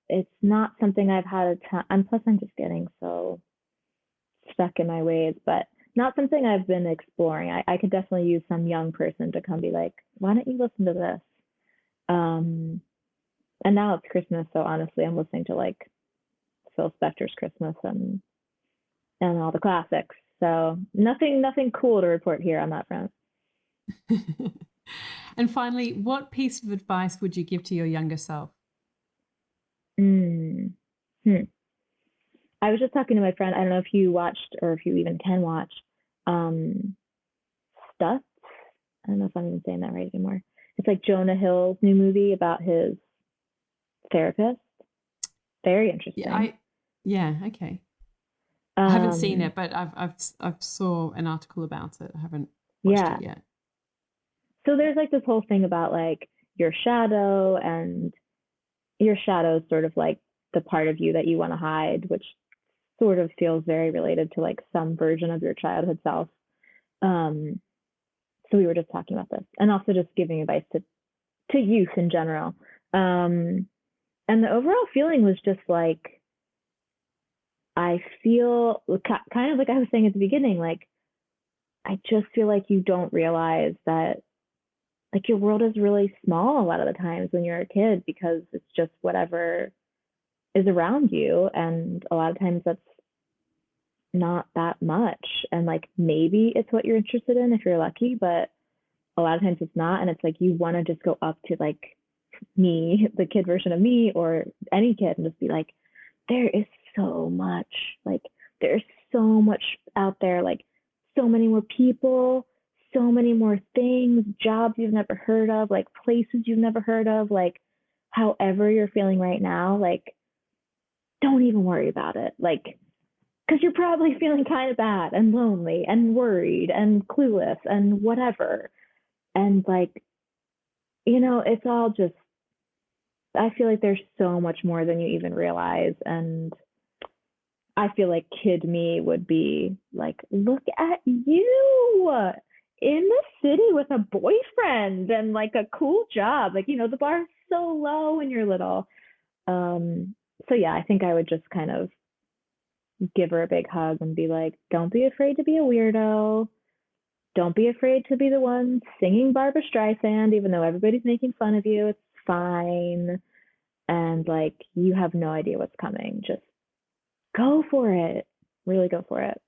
it's not something I've had a time. And plus, I'm just getting so stuck in my ways. But not something I've been exploring. I could definitely use some young person to come be like, why don't you listen to this? And now it's Christmas, so honestly, I'm listening to like Phil Spector's Christmas and all the classics. So nothing cool to report here on that front. And finally, what piece of advice would you give to your younger self? I was just talking to my friend. I don't know if you watched or if you even can watch Stutz. I don't know if I'm even saying that right anymore. It's like Jonah Hill's new movie about his therapist. Very interesting. Yeah, okay. I haven't seen it, but I've saw an article about it. I haven't watched it yet. So there's like this whole thing about like your shadow, and your shadow is sort of like the part of you that you want to hide, which sort of feels very related to like some version of your childhood self. So we were just talking about this, and also just giving advice to youth in general. And the overall feeling was just like, I feel kind of like I was saying at the beginning, like I just feel like you don't realize that like your world is really small a lot of the times when you're a kid, because it's just whatever is around you, and a lot of times that's not that much. And like maybe it's what you're interested in if you're lucky, but a lot of times it's not. And it's like you want to just go up to like me, the kid version of me, or any kid, and just be like, there is so much, like there's so much out there, like so many more people, so many more things, jobs you've never heard of, like places you've never heard of, like however you're feeling right now, like don't even worry about it, like because you're probably feeling kind of bad and lonely and worried and clueless and whatever. And like, it's all just, I feel like there's so much more than you even realize. And I feel like kid me would be like, look at you in the city with a boyfriend and like a cool job. Like, the bar is so low when you're little. So yeah, I think I would just kind of give her a big hug and be like, don't be afraid to be a weirdo. don't be afraid to be the one singing Barbra Streisand, even though everybody's making fun of you. It's fine. And like, you have no idea what's coming. Just go for it. Really go for it.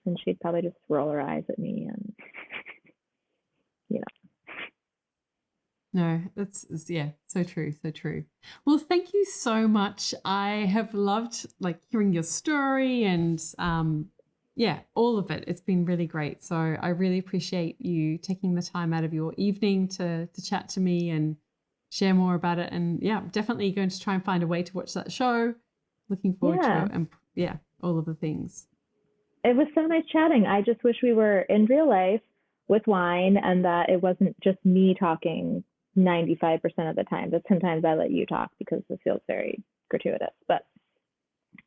And she'd probably just roll her eyes at me and, you know. No, that's yeah, so true, so true. Well, thank you so much. I have loved like hearing your story and yeah, all of it. It's been really great. So I really appreciate you taking the time out of your evening to chat to me and share more about it. And yeah, definitely going to try and find a way to watch that show. Looking forward to it, and yeah, all of the things. It was so nice chatting. I just wish we were in real life with wine and that it wasn't just me talking 95% of the time, but sometimes I let you talk because it feels very gratuitous. But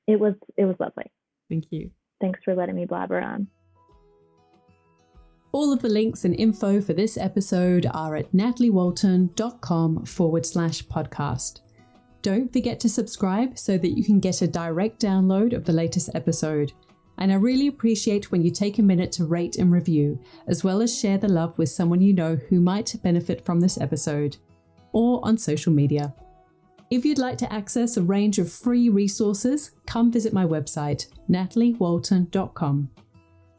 it was lovely. Thank you. Thanks for letting me blabber on. All of the links and info for this episode are at nataliewalton.com/podcast. Don't forget to subscribe so that you can get a direct download of the latest episode. And I really appreciate when you take a minute to rate and review, as well as share the love with someone you know who might benefit from this episode, or on social media. If you'd like to access a range of free resources, come visit my website, nataliewalton.com.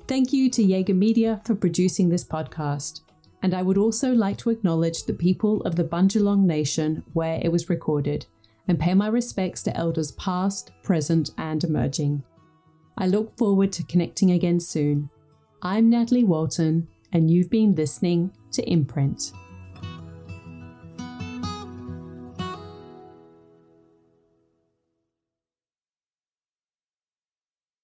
Thank you to Jaeger Media for producing this podcast. And I would also like to acknowledge the people of the Bundjalung Nation where it was recorded, and pay my respects to elders past, present, and emerging. I look forward to connecting again soon. I'm Natalie Walton, and you've been listening to Imprint.